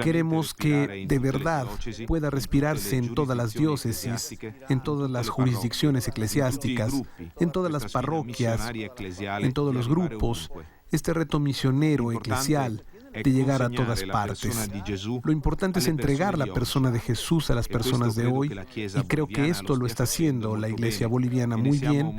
Queremos que de verdad pueda respirarse en todas las diócesis, en todas las jurisdicciones eclesiásticas, en todas las parroquias, en todos los grupos, este reto misionero eclesial de llegar a todas partes. Lo importante es entregar la persona de Jesús a las personas de hoy, y creo que esto lo está haciendo la Iglesia boliviana muy bien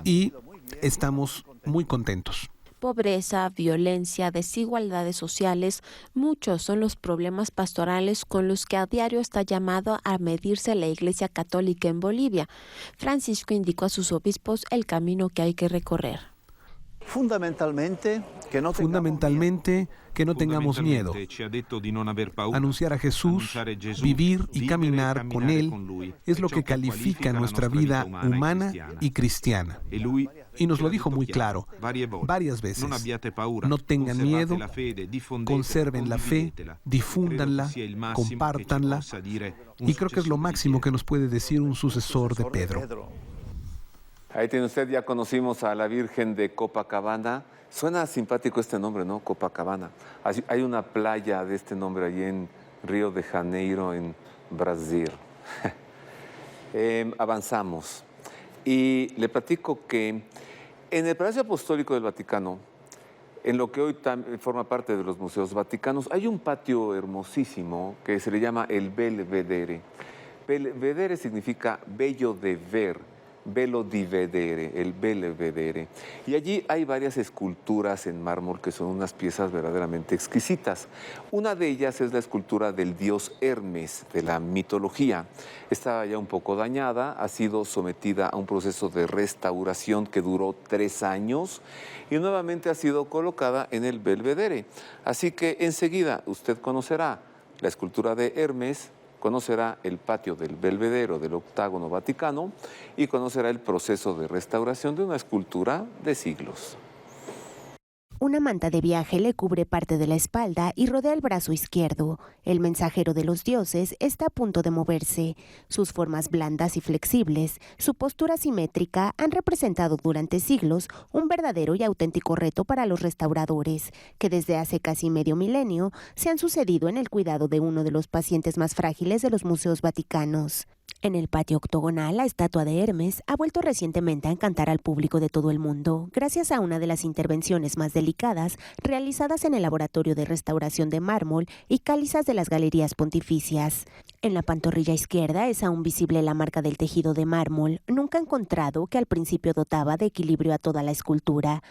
y estamos muy contentos. Pobreza, violencia, desigualdades sociales, muchos son los problemas pastorales con los que a diario está llamado a medirse la Iglesia Católica en Bolivia. Francisco indicó a sus obispos el camino que hay que recorrer. Fundamentalmente, que no tengamos miedo. Anunciar a Jesús, vivir y caminar con Él es lo que califica nuestra vida humana y cristiana. Y nos lo dijo muy claro, varias veces. No tengan miedo, conserven la fe, difúndanla, compártanla. Y creo que es lo máximo que nos puede decir un sucesor de Pedro. Ahí tiene usted, ya conocimos a la Virgen de Copacabana. Suena simpático este nombre, ¿no? Copacabana. Hay una playa de este nombre allí en Río de Janeiro, en Brasil. Avanzamos. Y le platico que en el Palacio Apostólico del Vaticano, en lo que hoy forma parte de los museos vaticanos, hay un patio hermosísimo que se le llama el Belvedere. Belvedere significa bello de ver. Bello di vedere, el Belvedere. Y allí hay varias esculturas en mármol que son unas piezas verdaderamente exquisitas. Una de ellas es la escultura del dios Hermes, de la mitología. Estaba ya un poco dañada, ha sido sometida a un proceso de restauración que duró 3 años y nuevamente ha sido colocada en el Belvedere. Así que enseguida usted conocerá la escultura de Hermes, conocerá el patio del Belvedere del Octágono Vaticano y conocerá el proceso de restauración de una escultura de siglos. Una manta de viaje le cubre parte de la espalda y rodea el brazo izquierdo. El mensajero de los dioses está a punto de moverse. Sus formas blandas y flexibles, su postura simétrica han representado durante siglos un verdadero y auténtico reto para los restauradores, que desde hace casi medio milenio se han sucedido en el cuidado de uno de los pacientes más frágiles de los museos vaticanos. En el patio octogonal, la estatua de Hermes ha vuelto recientemente a encantar al público de todo el mundo, gracias a una de las intervenciones más delicadas realizadas en el Laboratorio de Restauración de Mármol y Calizas de las Galerías Pontificias. En la pantorrilla izquierda es aún visible la marca del tejido de mármol, nunca encontrado, que al principio dotaba de equilibrio a toda la escultura.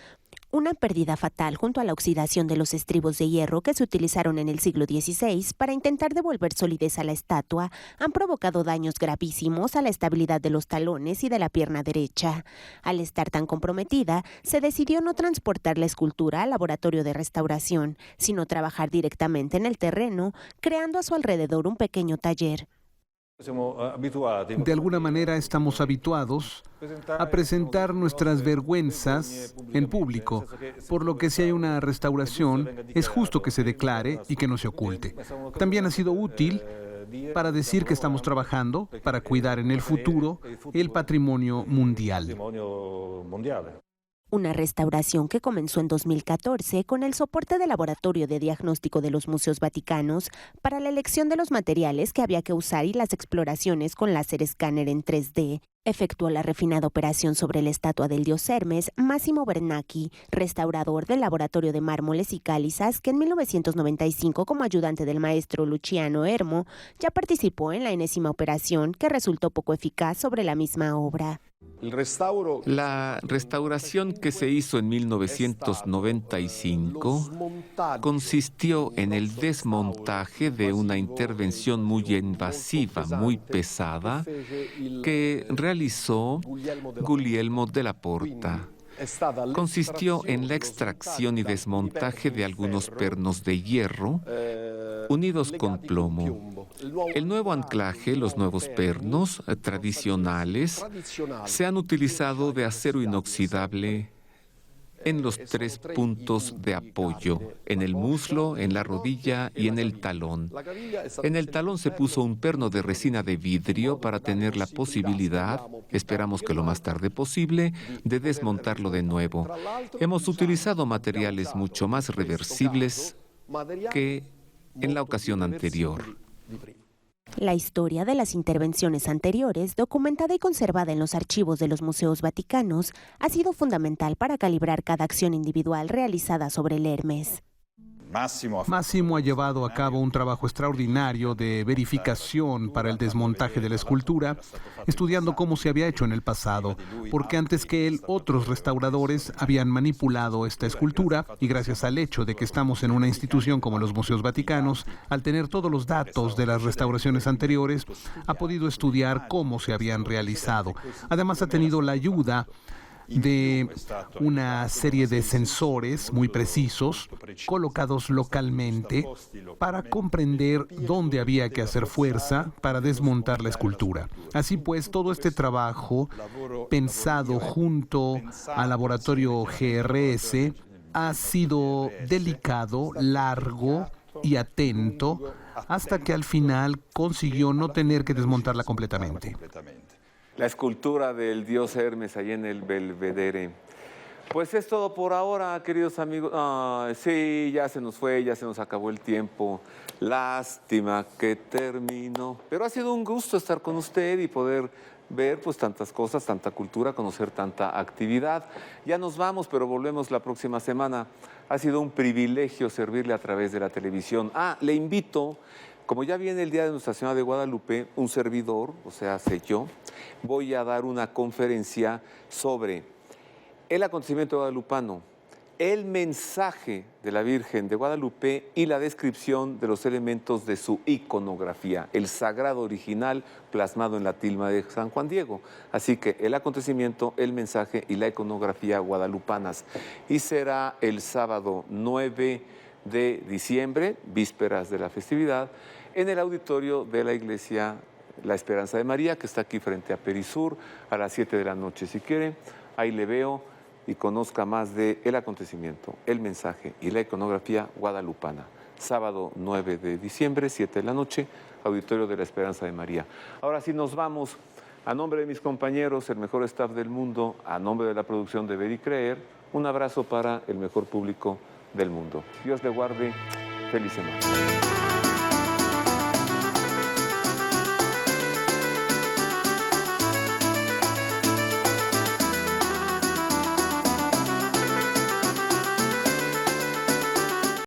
Una pérdida fatal junto a la oxidación de los estribos de hierro que se utilizaron en el siglo XVI para intentar devolver solidez a la estatua han provocado daños gravísimos a la estabilidad de los talones y de la pierna derecha. Al estar tan comprometida, se decidió no transportar la escultura al laboratorio de restauración, sino trabajar directamente en el terreno, creando a su alrededor un pequeño taller. De alguna manera estamos habituados a presentar nuestras vergüenzas en público, por lo que si hay una restauración, es justo que se declare y que no se oculte. También ha sido útil para decir que estamos trabajando para cuidar en el futuro el patrimonio mundial. Una restauración que comenzó en 2014 con el soporte del Laboratorio de Diagnóstico de los Museos Vaticanos para la elección de los materiales que había que usar y las exploraciones con láser escáner en 3D. Efectuó la refinada operación sobre la estatua del dios Hermes Massimo Bernacchi, restaurador del Laboratorio de Mármoles y Calizas, que en 1995, como ayudante del maestro Luciano Ermo, ya participó en la enésima operación que resultó poco eficaz sobre la misma obra. La restauración que se hizo en 1995 consistió en el desmontaje de una intervención muy invasiva, muy pesada, que realizó Guglielmo della Porta. Consistió en la extracción y desmontaje de algunos pernos de hierro unidos con plomo. El nuevo anclaje, los nuevos pernos tradicionales, se han utilizado de acero inoxidable en los 3 puntos de apoyo, en el muslo, en la rodilla y en el talón. En el talón se puso un perno de resina de vidrio para tener la posibilidad, esperamos que lo más tarde posible, de desmontarlo de nuevo. Hemos utilizado materiales mucho más reversibles que en la ocasión anterior. La historia de las intervenciones anteriores, documentada y conservada en los archivos de los museos vaticanos, ha sido fundamental para calibrar cada acción individual realizada sobre el Hermes. Massimo ha llevado a cabo un trabajo extraordinario de verificación para el desmontaje de la escultura, estudiando cómo se había hecho en el pasado, porque antes que él, otros restauradores habían manipulado esta escultura y gracias al hecho de que estamos en una institución como los Museos Vaticanos, al tener todos los datos de las restauraciones anteriores, ha podido estudiar cómo se habían realizado. Además, ha tenido la ayuda de una serie de sensores muy precisos colocados localmente para comprender dónde había que hacer fuerza para desmontar la escultura. Así pues, todo este trabajo pensado junto al laboratorio GRS ha sido delicado, largo y atento hasta que al final consiguió no tener que desmontarla completamente. La escultura del dios Hermes allí en el Belvedere. Pues es todo por ahora, queridos amigos. Sí, ya se nos fue, ya se nos acabó el tiempo. Lástima que terminó. Pero ha sido un gusto estar con usted y poder ver pues tantas cosas, tanta cultura, conocer tanta actividad. Ya nos vamos, pero volvemos la próxima semana. Ha sido un privilegio servirle a través de la televisión. Le invito. Como ya viene el Día de Nuestra Señora de Guadalupe, un servidor, o sea, sé yo, voy a dar una conferencia sobre el acontecimiento guadalupano, el mensaje de la Virgen de Guadalupe y la descripción de los elementos de su iconografía, el sagrado original plasmado en la tilma de San Juan Diego. Así que el acontecimiento, el mensaje y la iconografía guadalupanas. Y será el sábado 9 de diciembre, vísperas de la festividad, en el auditorio de la Iglesia La Esperanza de María, que está aquí frente a Perisur, a las 7 de la noche. Si quiere, ahí le veo y conozca más del acontecimiento, el mensaje y la iconografía guadalupana. Sábado 9 de diciembre, 7 de la noche, auditorio de La Esperanza de María. Ahora sí nos vamos. A nombre de mis compañeros, el mejor staff del mundo, a nombre de la producción de Ver y Creer, un abrazo para el mejor público del mundo. Dios le guarde. Feliz semana.